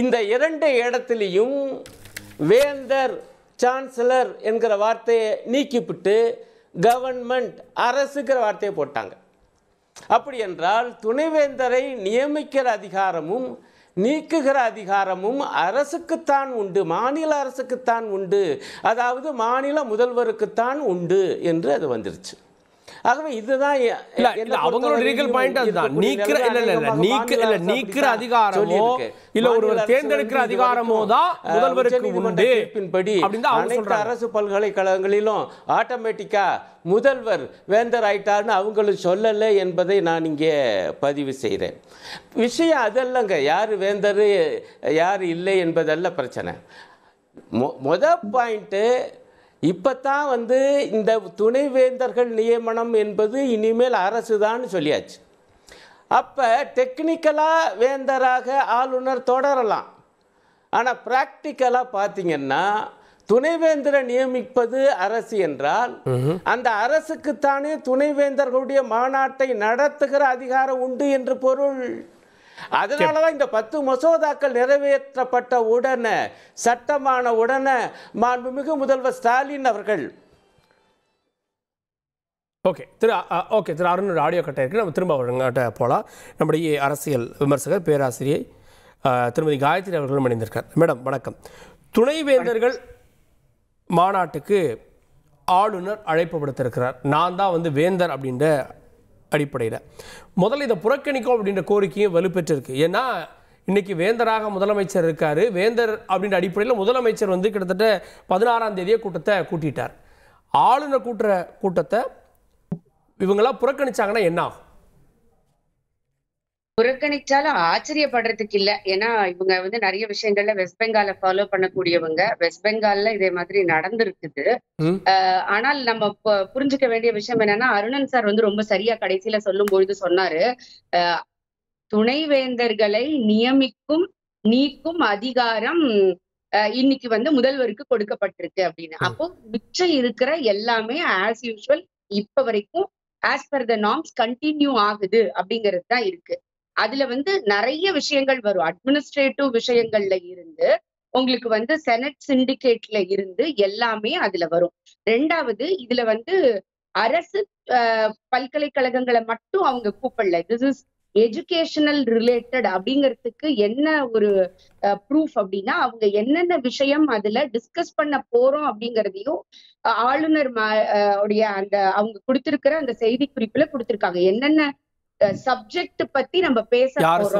S4: இந்த 2 இடத்திலையும் வேந்தர் சான்சலர் என்கிற வார்த்தையை நீக்கிவிட்டு கவர்மெண்ட் அரசுங்கிற வார்த்தையை போட்டாங்க. அப்படி என்றால் துணைவேந்தரை நியமிக்கிற அதிகாரமும் நீக்குகிற அதிகாரமும் அரசுக்குத்தான் உண்டு, மாநில அரசுக்குத்தான் உண்டு, அதாவது மாநில முதல்வருக்குத்தான் உண்டு என்று அது வந்துருச்சு. ஆகவே இதுதான்
S1: அவங்களோட லீகல் பாயிண்ட். அதுதான் நீக்கிற அதிகாரமோ இல்ல ஒருவர் தேர்ந்தெடுக்கிற அதிகாரமோ தான் முதல்வருக்கு உண்டு.
S4: அனைத்து அரசு பல்கலைக்கழகங்களிலும் ஆட்டோமேட்டிக்கா முதல்வர் வேந்தர் ஆயிட்டார்னு அவங்களும் சொல்லலை என்பதை நான் இங்கே பதிவு செய்கிறேன். விஷயம் அதல்லங்க, யார் வேந்தர் யார் இல்லை என்பதல்ல பிரச்சனை. பாயிண்ட்டு, இப்போ தான் இந்த துணைவேந்தர்கள் நியமனம் என்பது இனிமேல் அரசு தான் சொல்லியாச்சு. அப்போ டெக்னிக்கலாக வேந்தராக ஆளுநர் தொடரலாம். ஆனால் ப்ராக்டிக்கலாக பார்த்தீங்கன்னா துணைவேந்தரை நியமிப்பது அரசு என்றால் அந்த அரசுக்குத்தானே துணைவேந்தர்களுடைய மாநாட்டை நடத்துகிற அதிகாரம் உண்டு என்று பொருள். அதனாலதான் இந்த 10 மசோதாக்கள் நிறைவேற்றப்பட்ட உடனே, சட்டமான உடனே மாண்புமிகு முதல்வர் ஸ்டாலின் அவர்கள்
S1: திரு அருண் ஆடியோ கட்ட இருக்கு, நம்ம திரும்ப அவங்ககிட்ட போகலாம். நம்முடைய அரசியல் விமர்சகர் பேராசிரியை திருமதி காயத்ரி அவர்களும் இணைந்திருக்கார். மேடம் வணக்கம். துணைவேந்தர்கள் மாநாட்டுக்கு ஆளுநர் அழைப்பு விடுத்திருக்கிறார். நான் தான் வேந்தர் அப்படின்ற அடிப்படையில் முதல்ல இதை புறக்கணிக்கும் அப்படின்ற கோரிக்கையும் வலுப்பெற்றிருக்கு. ஏன்னா இன்னைக்கு வேந்தராக முதலமைச்சர் இருக்காரு. வேந்தர் அப்படின்ற அடிப்படையில் முதலமைச்சர் கிட்டத்தட்ட 16ஆம் தேதியே கூட்டத்தை கூட்டிட்டார். ஆளுநர் கூட்டுற கூட்டத்தை இவங்களாம் புறக்கணிச்சாங்கன்னா என்ன ஆகும்?
S5: புறக்கணிச்சாலும் ஆச்சரியப்படுறதுக்கு இல்ல. ஏன்னா இவங்க நிறைய விஷயங்கள்ல வெஸ்ட் பெங்கால ஃபாலோ பண்ணக்கூடியவங்க. வெஸ்ட் பெங்கால்ல இதே மாதிரி நடந்திருக்குது. ஆனால் நம்ம புரிஞ்சுக்க வேண்டிய விஷயம் என்னன்னா, அருணன் சார் ரொம்ப சரியா கடைசியில சொல்லும் பொழுது சொன்னாரு, துணைவேந்தர்களை நியமிக்கும் நீக்கும் அதிகாரம் இன்னைக்கு முதல்வருக்கு கொடுக்கப்பட்டிருக்கு அப்படின்னு. அப்போ மிச்சம் இருக்கிற எல்லாமே ஆஸ் யூஸ்வல் இப்ப வரைக்கும் as per the norms continue ஆகுது அப்படிங்கிறது தான் இருக்கு. அதுல நிறைய விஷயங்கள் வரும். அட்மினிஸ்ட்ரேட்டிவ் விஷயங்கள்ல இருந்து உங்களுக்கு செனட் சிண்டிகேட்ல இருந்து எல்லாமே அதுல வரும். ரெண்டாவது, இதுல அரசு பல்கலைக்கழகங்களை மட்டும் அவங்க கூப்பிடல. திஸ் இஸ் எஜுகேஷனல் ரிலேட்டட் அப்படிங்கிறதுக்கு என்ன ஒரு ப்ரூஃப் அப்படின்னா அவங்க என்னென்ன விஷயம் அதுல டிஸ்கஸ் பண்ண போறோம் அப்படிங்கறதையும் ஆளுநர் உடைய அந்த அவங்க கொடுத்திருக்கிற அந்த செய்தி குறிப்புல கொடுத்திருக்காங்க. என்னென்ன சப்ஜெக்ட் பத்தி நம்ம பேச போறோம்.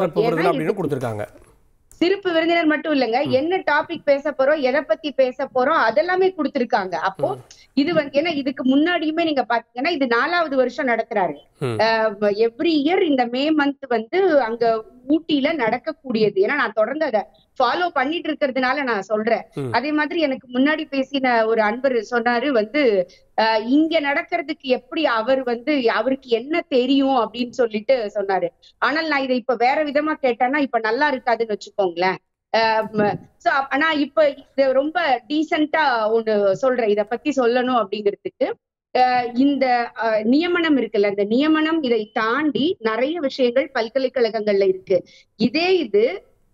S5: சிறப்பு விருந்தினர் மட்டும் இல்லைங்க, என்ன டாபிக் பேச போறோம், எதை பத்தி பேச போறோம், அதெல்லாமே கொடுத்திருக்காங்க. அப்போ இது வந்து ஏன்னா இதுக்கு முன்னாடியுமே நீங்க பாத்தீங்கன்னா இது 4வது வருஷம் நடத்துறாரு. எவ்ரி இயர் இந்த மே மந்த் வந்து அங்க ஊட்டியில நடக்கக்கூடியது. ஏன்னா நான் தொடர்ந்து அதை ஃபாலோ பண்ணிட்டு இருக்கிறதுனால நான் சொல்றேன். அதே மாதிரி எனக்கு முன்னாடி பேசின ஒரு அன்பர் சொன்னாரு வந்து இங்க நடக்கிறதுக்கு எப்படி அவர் வந்து அவருக்கு என்ன தெரியும் அப்படின்னு சொல்லிட்டு சொன்னாரு. ஆனால் நான் இதை இப்ப வேற விதமா கேட்டேன்னா இப்ப நல்லா இருக்காதுன்னு வச்சுக்கோங்களேன். ஆனா இப்ப இது ரொம்ப டீசென்ட்டா ஒண்ணு சொல்றேன் இத பத்தி சொல்லணும் அப்படிங்கிறதுக்கு. இந்த நியமனம் இருக்குல்ல, இந்த நியமனம் இதை தாண்டி நிறைய விஷயங்கள் பல்கலைக்கழகங்கள்ல இருக்கு. இது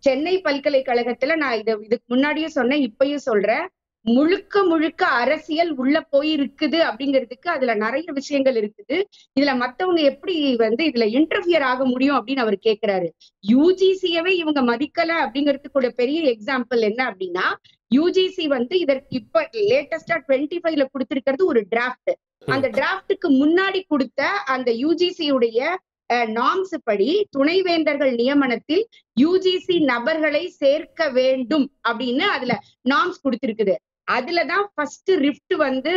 S5: சென்னை பல்கலைக்கழகத்துல நான் இதுக்கு முன்னாடியும் சொன்னேன், இப்பயும் சொல்றேன், முழுக்க முழுக்க அரசியல் உள்ள போயிருக்குது அப்படிங்கிறதுக்கு அதுல நிறைய விஷயங்கள் இருக்குது. இதுல மத்தவங்க எப்படி வந்து இதுல இன்டர்ஃபியர் ஆக முடியும் அப்படின்னு அவர் கேட்கிறாரு. யூஜிசியவே இவங்க மதிக்கல அப்படிங்கிறதுக்கு பெரிய எக்ஸாம்பிள் என்ன அப்படின்னா, யூஜிசி வந்து இதற்கு இப்ப லேட்டஸ்டா 25ல கொடுத்திருக்கிறது ஒரு டிராஃப்ட். அந்த டிராஃப்டுக்கு முன்னாடி கொடுத்த அந்த யூஜிசி உடைய நார்ம்ஸ் படி துணைவேந்தர்கள் நியமனத்தில் யூஜிசி நபர்களை சேர்க்க வேண்டும் அப்படின்னு அதுல நார்ம்ஸ் கொடுத்திருக்குது. அதுலதான் ஃபர்ஸ்ட் ரிஃப்ட் வந்து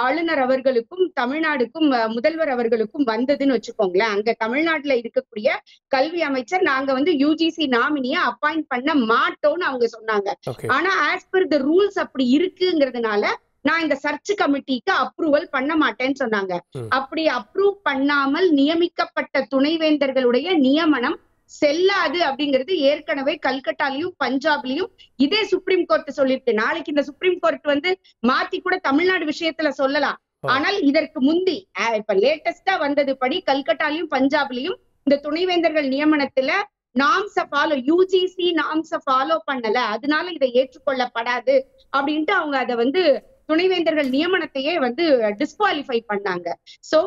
S5: ஆளுநர் அவர்களுக்கும் தமிழ்நாடுக்கும் முதல்வர் அவர்களுக்கும் வந்ததுன்னு வச்சுக்கோங்களேன். அங்க தமிழ்நாட்டுல இருக்கக்கூடிய கல்வி அமைச்சர் நாங்க வந்து யூஜிசி நாமினிய அப்பாயிண்ட் பண்ண மாட்டோம்னு அவங்க சொன்னாங்க. ஆனா ஆஸ் பர் த ரூல்ஸ் அப்படி இருக்குங்கிறதுனால நான் இந்த சர்ச் கமிட்டிக்கு அப்ரூவல் பண்ண மாட்டேன்னு சொன்னாங்க. அப்படி அப்ரூவ் பண்ணாமல் நியமிக்கப்பட்ட துணைவேந்தர்களுடைய நியமனம் செல்லாது அப்படிங்கிறது ஏற்கனவே கல்கட்டாலையும் பஞ்சாப்லயும் இதே சுப்ரீம் கோர்ட் சொல்லிருக்கு. நாளைக்கு இந்த சுப்ரீம் கோர்ட் வந்து மாத்தி கூட தமிழ்நாடு விஷயத்துல சொல்லலாம். ஆனால் இதற்கு முந்தி இப்ப லேட்டஸ்டா வந்தது படி கல்கட்டாலையும் பஞ்சாப்லயும் இந்த துணைவேந்தர்கள் நியமனத்துல நார்ம்ஸ ஃபாலோ யூஜிசி நார்ம்ஸ ஃபாலோ பண்ணல, அதனால இதை ஏற்றுக்கொள்ளப்படாது அப்படின்ட்டு அவங்க அதை வந்து துணைவேந்தர்கள் நியமனத்தையே வந்து டிஸ்குவாலிஃபை பண்ணாங்க. சோ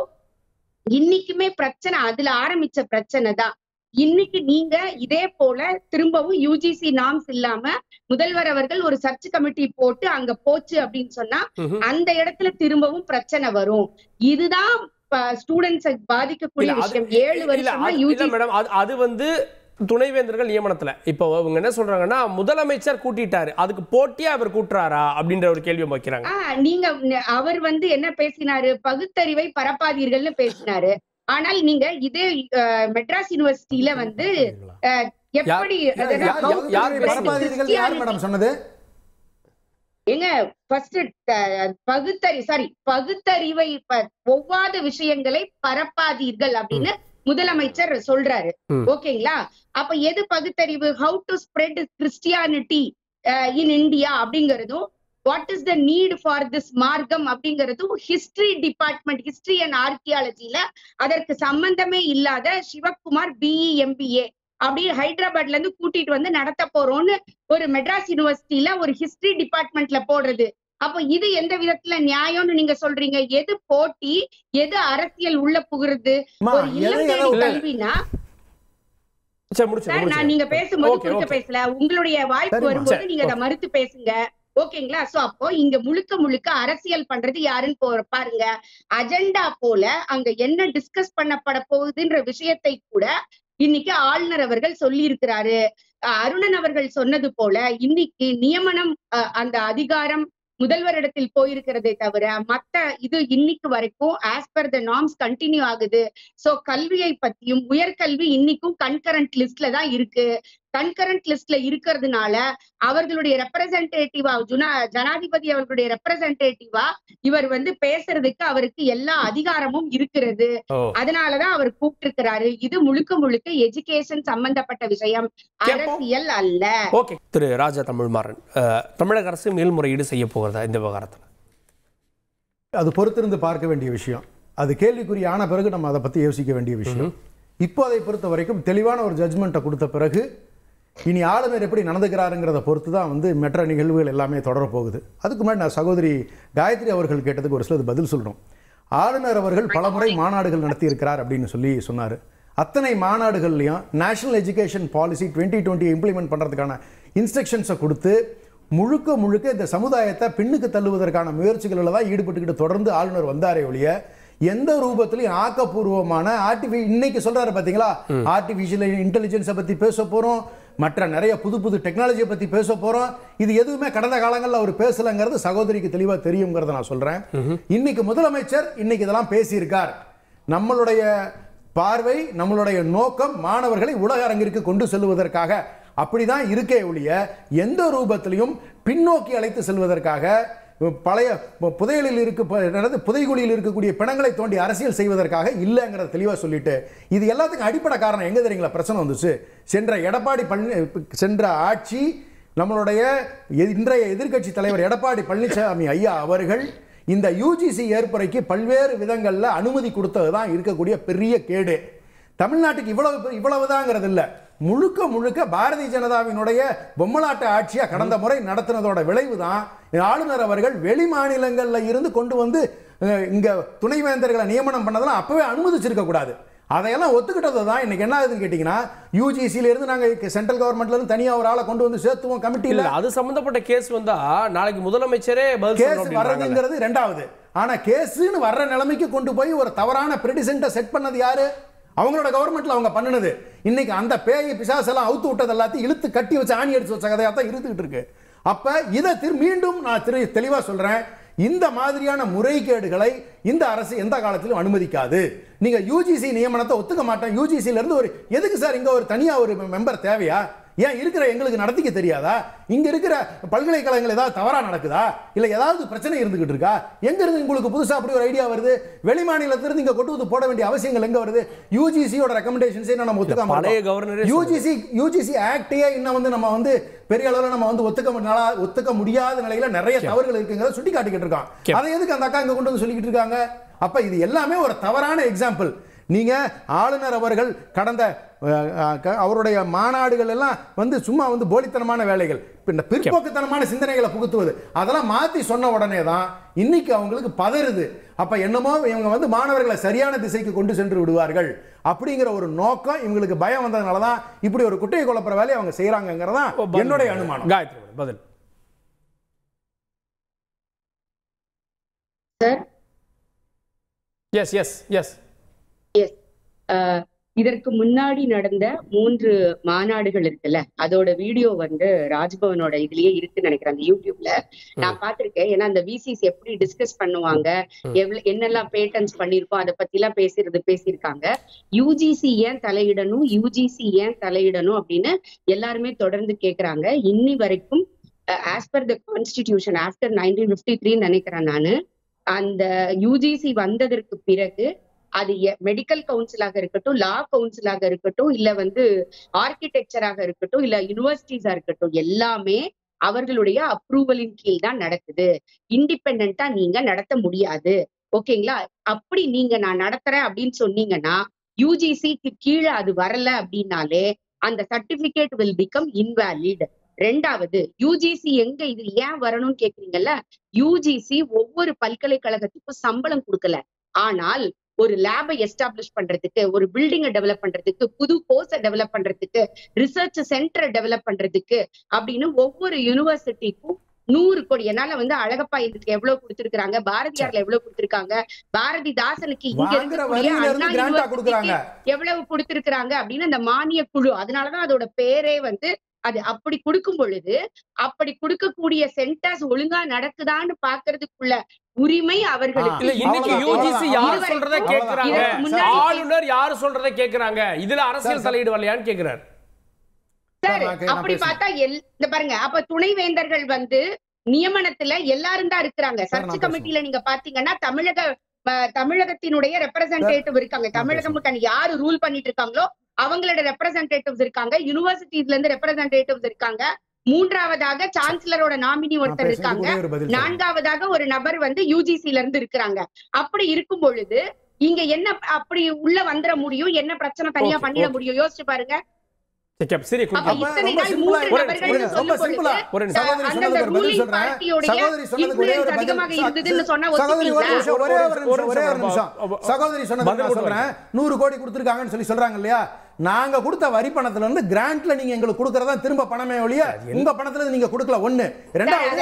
S5: இன்னைக்குமே பிரச்சனை அதுல ஆரம்பிச்ச பிரச்சனை தான். இன்னைக்கு நீங்க இதே போல திரும்பவும் யூஜிசி நார்ம்ஸ் இல்லாம முதல்வர் அவர்கள் ஒரு சர்ச் கமிட்டி போட்டு அங்க போச்சு அப்படின்னு சொன்னா அந்த இடத்துல திரும்பவும் பிரச்சனை வரும். இதுதான் ஸ்டூடெண்ட்ஸ் பாதிக்கக்கூடிய விஷயம். 7 வருஷமா யூஜிசி
S1: மேடம் அது வந்து துணைவேந்தர்கள் நியமனத்துல இப்போ அவங்க என்ன சொல்றாங்கன்னா முதலமைச்சர் கூட்டிட்டாரு, அதுக்கு போட்டியா அவர் கூட்டுறாரா அப்படின்ற ஒரு கேள்வி வைக்கிறாங்க.
S5: நீங்க அவர் வந்து என்ன பேசினாரு, பகுத்தறிவை பரப்பாதீர்கள்னு பேசினாரு. ஆனால் நீங்க இதே மெட்ராஸ் யூனிவர்சிட்டியில வந்து எப்படி
S3: சொன்னது
S5: ஏங்க ஃபர்ஸ்ட் பகுத்தறிவை ஒவ்வாத விஷயங்களை பரப்பாதீர்கள் அப்படின்னு முதலமைச்சர் சொல்றாரு. ஓகேங்களா? அப்ப எது பகுத்தறிவு? How to spread Christianity in India அப்படிங்கிறதும் what is the need for this மார்க்கம் அப்படிங்கிறதும் ஹிஸ்டரி டிபார்ட்மெண்ட் ஹிஸ்டரி அண்ட் ஆர்கியாலஜில அதற்கு சம்பந்தமே இல்லாத சிவகுமார் BE MBA அப்படி ஹைதராபாத்ல இருந்து கூட்டிட்டு வந்து நடத்த போறோம்னு ஒரு மெட்ராஸ் யூனிவர்சிட்டியில ஒரு ஹிஸ்டரி டிபார்ட்மெண்ட்ல போடுறது. அப்ப இது எந்த விதத்துல நியாயம்னு நீங்க சொல்றீங்க? எது போட்டி, எது அரசியல் உள்ள புகுறது? ஒரு இல்லம் தேடி கல்வினா நான் நீங்க பேசும்போது குறுக்க பேசல, உங்களுடைய வாய்ப்பு வரும்போது நீங்க அதை மறுத்து பேசுங்க. ஓகேங்களா? சோ அப்போ இங்க முழுக்க முழுக்க அரசியல் பண்றது யாருன்னு பாருங்க. அஜெண்டா போல அங்க என்ன டிஸ்கஸ் பண்ணப்பட போகுதுன்ற விஷயத்தை கூட இன்னைக்கு ஆளுநர் அவர்கள் சொல்லி இருக்கிறாரு. அருணன் அவர்கள் சொன்னது போல இன்னைக்கு நியமனம் அந்த அதிகாரம் முதல்வரிடத்தில் போயிருக்கிறதே தவிர மத்த இது இன்னைக்கு வரைக்கும் as per the norms continue ஆகுது. சோ கல்வியை பத்தியும் உயர்கல்வி இன்னைக்கும் கன்கரண்ட் லிஸ்ட்ல தான் இருக்கு. கன்கரண்ட் லிஸ்ட்ல இருக்கிறதுனால அவர்களுடைய ரெப்ரசன்டேட்டிவா ஜனாதிபதி அவர்களுடைய ரெப்ரசன்டேட்டிவா இவர் வந்து பேசுறதுக்கு அவருக்கு எல்லா அதிகாரமும் இருக்கிறது. அதனாலதான் அவர் கூப்பிட்டிருக்கிறாரு. இது முழுக்க முழுக்க எஜுகேஷன் சம்பந்தப்பட்ட விஷயம், அரசியல் அல்ல.
S1: ஓகே, திரு ராஜா தமிழ்மாறன், தமிழக அரசு மேல்முறையீடு செய்ய போகிறதா இந்த விவகாரத்துல?
S3: அது பொறுத்திருந்து பார்க்க வேண்டிய விஷயம். அது கேள்விக்குறி ஆன பிறகு நம்ம அதை பத்தி யோசிக்க வேண்டிய விஷயம். இப்போ அதை பொறுத்த வரைக்கும் தெளிவான ஒரு ஜட்ஜ்மெண்ட்டை கொடுத்த பிறகு இனி ஆளுநர் எப்படி நடந்துக்கிறாருங்கிறத பொறுத்து தான் வந்து மற்ற நிகழ்வுகள் எல்லாமே தொடரப்போகுது. அதுக்கு முன்னாடி நான் சகோதரி காயத்ரி அவர்கள் கேட்டதுக்கு ஒரு சிலது பதில் சொல்லணும். ஆளுநர் அவர்கள் பலமுறை மாநாடுகள் நடத்தியிருக்கிறார் அப்படின்னு சொல்லி சொன்னார். அத்தனை மாநாடுகள்லையும் நேஷனல் எஜுகேஷன் பாலிசி 2020 இம்ப்ளிமெண்ட் பண்ணுறதுக்கான இன்ஸ்ட்ரக்ஷன்ஸை கொடுத்து முழுக்க முழுக்க இந்த சமுதாயத்தை பின்னுக்கு தள்ளுவதற்கான முயற்சிகளில் தான் ஈடுபட்டுக்கிட்டு தொடர்ந்து ஆளுநர் வந்தாரே ஒழிய எந்த ரூபத்திலையும் ஆக்கப்பூர்வமான இன்னைக்கு சொல்றாரு பார்த்தீங்களா, ஆர்டிஃபிஷியல் இன்டெலிஜென்ஸை பற்றி பேச போகிறோம், மற்ற நிறைய புது புது டெக்னாலஜியை பற்றி பேச போகிறோம். இது எதுவுமே கடந்த காலங்களில் அவர் பேசலைங்கிறது சகோதரிக்கு தெளிவாக தெரியுங்கிறத நான் சொல்கிறேன். இன்னைக்கு முதலமைச்சர் இன்னைக்கு இதெல்லாம் பேசியிருக்கார். நம்மளுடைய பார்வை, நம்மளுடைய நோக்கம் மாணவர்களை உலக அரங்கிற்கு கொண்டு செல்வதற்காக அப்படிதான் இருக்கே ஒழிய எந்த ரூபத்திலையும் பின்னோக்கி அழைத்து செல்வதற்காக பழைய புதைகுழியில் இருக்கக்கூடிய பிணங்களை தோண்டி அரசியல் செய்வதற்காக இல்லைங்கிறத தெளிவாக சொல்லிட்டு, இது எல்லாத்துக்கும் அடிப்படை காரணம் எங்க தெரியுங்களா பிரச்சனை வந்துச்சு? சென்ற ஆட்சி நம்மளுடைய இன்றைய எதிர்க்கட்சி தலைவர் எடப்பாடி பழனிசாமி ஐயா அவர்கள் இந்த யூஜிசி ஏற்புரைக்கு பல்வேறு விதங்களில் அனுமதி கொடுத்தது தான் இருக்கக்கூடிய பெரிய கேடு. தமிழ்நாட்டுக்கு இவ்வளவுதாங்கிறது இல்லை, முழுக்க முழுக்க பாரதிய ஜனதாவினுடைய பொம்மலாட்ட ஆட்சியை கடந்த முறை நடத்தினதோட விளைவு தான் ஆளுநர் அவர்கள் வெளி மாநிலங்களில் இருந்து கொண்டு வந்து இங்க துணைவேந்தர்களை நியமனம் பண்ணதெல்லாம் அப்பவே அனுமதிச்சிருக்க கூடாது. அதையெல்லாம் ஒத்துக்கிட்டது தான் இன்னைக்கு என்ன ஆகுதுன்னு கேட்டீங்கன்னா, யூஜிசியில இருந்து நாங்க சென்ட்ரல் கவர்மெண்ட்ல இருந்து தனியா ஒரு ஆளை கொண்டு வந்து சேர்த்துவோம் கமிட்டியில.
S1: அது சம்பந்தப்பட்ட கேஸ் வந்தா நாளைக்கு முதலமைச்சரே
S3: கேஸ் வர்றதுங்கிறது ரெண்டாவது. ஆனா கேஸ்ன்னு வர்ற நிலைமைக்கு கொண்டு போய் ஒரு தவறான பிரெடிசென்ட்டை செட் பண்ணது யாரு? அவங்களோட கவர்மெண்ட்ல அவங்க பண்ணுனது. இன்னைக்கு அந்த பேய் பிசாசெல்லாம் அவுத்து விட்டது எல்லாத்தையும் இழுத்து கட்டி வச்சு ஆணி அடிச்சு வச்ச கதையா தான் இருந்துகிட்டு இருக்கு. அப்ப இதை மீண்டும் நான் தெளிவா சொல்றேன், இந்த மாதிரியான முறைகேடுகளை இந்த அரசு எந்த காலத்திலும் அனுமதிக்காது. நீங்க யூஜிசி நியமனத்தை ஒத்துக்க மாட்டேன், யூஜிசில இருந்து ஒரு எதுக்கு சார் இங்க ஒரு தனியா ஒரு மெம்பர் தேவையா? ஏன் இருக்கிற எங்களுக்கு நடத்திக்க தெரியாதா? இங்க இருக்கிற பல்கலைக்கழகங்கள் ஏதாவது தவறா நடக்குதா? இல்ல ஏதாவது பிரச்சனை இருந்துகிட்டு இருக்கா? எங்க இருந்து உங்களுக்கு புதுசா அப்படி ஒரு ஐடியா வருது? வெளி மாநிலத்திலிருந்து இங்க கொண்டு வந்து போட வேண்டிய அவசியங்கள் எங்க வருது? யூஜிசியோட ரெக்கமெண்டேஷன்ஸே நம்ம ஒத்துக்க மாட்டோம். யூஜிசி ஆக்டே இன்னும் வந்து நம்ம வந்து பெரிய அளவில் நம்ம வந்து ஒத்துக்க முடியாத நிலையில நிறைய தவறுகள் இருக்குங்கிறத சுட்டி காட்டிக்கிட்டு இருக்கோம். அதை எதுக்கு அந்த அக்கா இங்க கொண்டு வந்து சொல்லிக்கிட்டு இருக்காங்க? அப்ப இது எல்லாமே ஒரு தவறான எக்ஸாம்பிள். நீங்க ஆளுநர் அவர்கள் கடந்த அவருடைய மாநாடுகள் எல்லாம் வந்து சும்மா வந்து போலித்தனமான வேலைகள், பிற்போக்குத்தனமான சிந்தனைகளை புகுத்துவது, அதெல்லாம் மாத்தி சொன்ன உடனே தான் இன்னைக்கு அவங்களுக்கு பதறுது. அப்ப என்னமோ இவங்க வந்து மாணவர்களை சரியான திசைக்கு கொண்டு சென்று விடுவார்கள் அப்படிங்கிற ஒரு நோக்கம் இவங்களுக்கு பயம் வந்ததுனாலதான் இப்படி ஒரு குட்டையை குழப்புற வேலையை அவங்க செய்யறாங்கிறதா என்னுடைய அனுமானம்.
S1: காயத்ரி பதில். எஸ் எஸ் எஸ்
S5: எஸ் இதற்கு முன்னாடி நடந்த 3 மாநாடுகள் இருக்குல்ல, அதோட வீடியோ வந்து ராஜ்பவனோட இதுலயே இருக்குன்னு நினைக்கிறேன், அந்த யூடியூப்ல நான் பார்த்திருக்கேன். ஏன்னா அந்த விசிஸ் எப்படி டிஸ்கஸ் பண்ணுவாங்க, என்னெல்லாம் பேட்டன்ஸ் பண்ணிருக்கோம், அதை பத்தி எல்லாம் பேசியிருக்காங்க. யூஜிசி ஏன் தலையிடணும் அப்படின்னு எல்லாருமே தொடர்ந்து கேக்குறாங்க. இன்னி வரைக்கும் as per the constitution after 1953 நினைக்கிறேன் நானு, அந்த யூஜிசி வந்ததற்கு பிறகு அது மெடிக்கல் கவுன்சிலாக இருக்கட்டும், லா கவுன்சிலாக இருக்கட்டும், இல்ல வந்து ஆர்கிடெக்சராக இருக்கட்டும், இல்ல யூனிவர்சிட்டிஸா இருக்கட்டும், எல்லாமே அவர்களுடைய அப்ரூவலின் கீழ் தான் நடக்குது. இண்டிபெண்டா நீங்க நடத்த முடியாது. ஓகேங்களா? அப்படி நீங்க நான் நடத்துறேன் அப்படின்னு சொன்னீங்கன்னா, யூஜிசிக்கு கீழே அது வரல அப்படின்னாலே அந்த சர்டிபிகேட் வில் பிகம் இன்வாலிட். ரெண்டாவது, யூஜிசி எங்க இது ஏன் வரணும்னு கேக்குறீங்கல்ல, யூஜிசி ஒவ்வொரு பல்கலைக்கழகத்துக்கும் சம்பளம் கொடுக்கல, ஆனால் ஒரு லேபை எஸ்டாப்ளிஷ் பண்றதுக்கு, ஒரு பில்டிங்கை டெவலப் பண்றதுக்கு, புது கோர்ஸை டெவலப் பண்றதுக்கு, ரிசர்ச் சென்டரை டெவலப் பண்றதுக்கு அப்படின்னு ஒவ்வொரு யூனிவர்சிட்டிக்கும் 100 கோடி. என்னால வந்து அழகப்பா இதுக்கு எவ்வளவு கொடுத்திருக்காங்க, பாரதியார்ல எவ்வளவு கொடுத்திருக்காங்க, பாரதிதாசனுக்கு இங்க இருக்கக்கூடிய அண்ணா யூனிவர்சிட்டிக்கு எவ்வளவு கொடுத்திருக்காங்க அப்படின்னு அந்த மானிய குழு, அதனாலதான் அதோட பேரே வந்து அது. அப்படி கொடுக்கும் பொழுது அப்படி கொடுக்கக்கூடிய சென்டர்ஸ் ஒழுங்கா நடக்குதான்னு பாக்குறதுக்குள்ள உரிமை அவர்களுக்கு.
S1: இன்னைக்கு யூஜிசி யார் சொல்றதை கேக்குறாங்க, ஆளுநர் யார் சொல்றதை கேக்குறாங்க, இதுல அரசியல் தலையீடு வரலையான்னு கேக்குறாரு.
S5: அப்படி பார்த்தா இந்த பாருங்க, அப்ப துணைவேந்தர்கள் வந்து நியமனத்துல எல்லாரும் தான் இருக்கிறாங்க. சர்ச் கமிட்டியில நீங்க பாத்தீங்கன்னா தமிழகத்தினுடைய ரெப்ரசன்டேட்டிவ் இருக்காங்க. தமிழகம் யாரு ரூல் பண்ணிட்டு இருக்காங்களோ அவங்களோட ரெப்ரசன்டேட்டிவ்ஸ் இருக்காங்க. யூனிவர்சிட்டிஸ்ல இருந்து ரெப்ரசன்டேட்டிவ்ஸ் இருக்காங்க. மூன்றாவதாக சான்சலரோட நாமினி ஒருத்தர் இருக்காங்க. நான்காவதாக ஒரு நபர் வந்து யூஜிசில இருந்து இருக்கிறாங்க. அப்படி இருக்கும் பொழுது இங்க என்ன அப்படி உள்ள வந்துட முடியும், என்ன பிரச்சனை தனியா பண்ணிட முடியும்? யோசிச்சு பாருங்க.
S1: சரி,
S5: அப்ப இத்தனை நாள் மூன்று நபர்கள்னு சொல்லும் பொழுது அந்த ரூலிங் பார்ட்டியோட இன்ஃப்ளூயன்ஸ் அதிகமாக இருந்ததுன்னு சொன்னா
S3: ஒரே ஒரு நிமிஷம் சகோதரி சொன்னது நான் சொல்றேன். 100 கோடி கொடுத்திருக்காங்கன்னு சொல்றாங்க இல்லையா, நாங்க கொடுத்த வரி பணத்துல இருந்து கிராண்ட்ல நீங்க எங்களுக்கு கொடுக்கறதா திரும்ப பணமே ஒழிய உங்க பணத்துல இருந்து நீங்க கொடுக்கல. ஒண்ணு. ரெண்டாவது,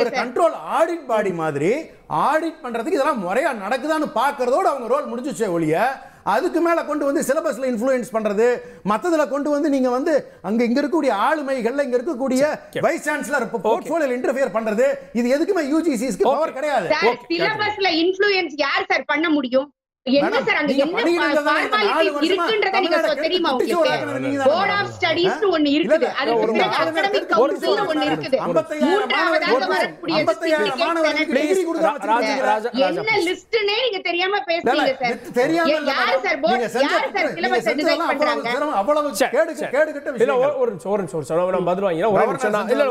S3: ஒரு கண்ட்ரோல் ஆடிட் பாடி மாதிரி ஆடிட் பண்றதுக்கு இதெல்லாம் முறையா நடக்குதான்னு பாக்குறதோட அவங்க ரோல் முடிஞ்சுச்சே ஒழிய அதுக்கு மேல கொண்டு வந்து சிலபஸ்ல இன்ஃப்ளூயன்ஸ் பண்றது, மத்ததுல கொண்டு வந்து நீங்க வந்து அங்க இங்க இருக்கக்கூடிய ஆளுமைகள்ல இங்க இருக்கக்கூடிய வைஸ் சான்சலர் போர்ட்ஃபோலியோல இன்டர்ஃபியர் பண்றது, இது எதுக்குமே யூஜிசிஸ்க்கு பவர் கிடையாது.
S5: சிலபஸ்ல இன்ஃப்ளூயன்ஸ் யார் சார் பண்ண முடியும்? என்ன சார் அங்க என்ன ஃபார்மாலிட்டிஸ் இருக்குன்றத நீங்க தெரியுமா உங்களுக்கு? போர்ட் ஆஃப் ஸ்டடீஸ் ஒன்னு இருக்குது, அதுக்கு பிறகு அகாடமிக் கவுன்சில் ஒன்னு இருக்குது, மூன்றாவதாக வரக்கூடிய என்ன லிஸ்ட்னே நீங்க தெரியாம பேசுறீங்க சார். யார் சார் போர்ட், யார் சார் சிலபஸ் டிசைன் பண்றாங்க?
S3: அவ்வளவு கேடுகட்ட விஷயம்.
S1: ஒரு நிமிஷம் நான் பதில் வாங்கினா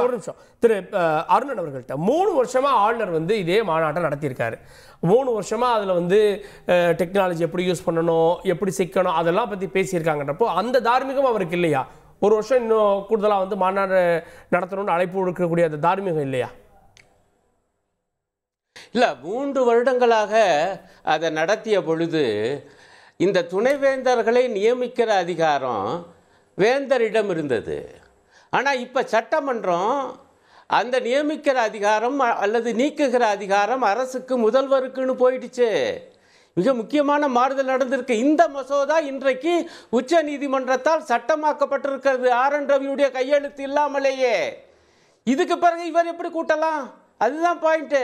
S1: ஒரு நிமிஷம். திரு அருணன் அவர்கள்ட்ட 3 வருஷமா ஆளுநர் வந்து இதே மாநாட்டை நடத்தியிருக்காரு. 3 வருஷமா அதுல வந்து டெக்னாலஜி எப்படி யூஸ் பண்ணணும், எப்படி சிக்கணும், அதெல்லாம் பத்தி பேசியிருக்காங்கன்றப்போ அந்த தார்மீகம் அவருக்கு இல்லையா? ஒரு வருஷம் இன்னும் கூடுதலா வந்து மாநாடு நடத்தணும்னு அழைப்பு கொடுக்கக்கூடிய அந்த தார்மீகம் இல்லையா?
S4: இல்லை, 3 வருடங்களாக அதை நடத்திய பொழுது இந்த துணைவேந்தர்களை நியமிக்கிற அதிகாரம் வேந்தரிடம் இருந்தது. ஆனால் இப்போ சட்டமன்றம் அந்த நியமிக்கிற அதிகாரம் அல்லது நீக்குகிற அதிகாரம் அரசுக்கு, முதல்வருக்குன்னு போயிடுச்சு. மிக முக்கியமான மாறுதல் நடந்திருக்கு. இந்த மசோதா இன்றைக்கு உச்ச நீதிமன்றத்தால் சட்டமாக்கப்பட்டிருக்கிறது, ஆர்.என். ரவியுடைய கையெழுத்து இல்லாமலேயே. இதுக்கு பிறகு இவர் எப்படி கூட்டலாம்? அதுதான் பாயிண்ட்.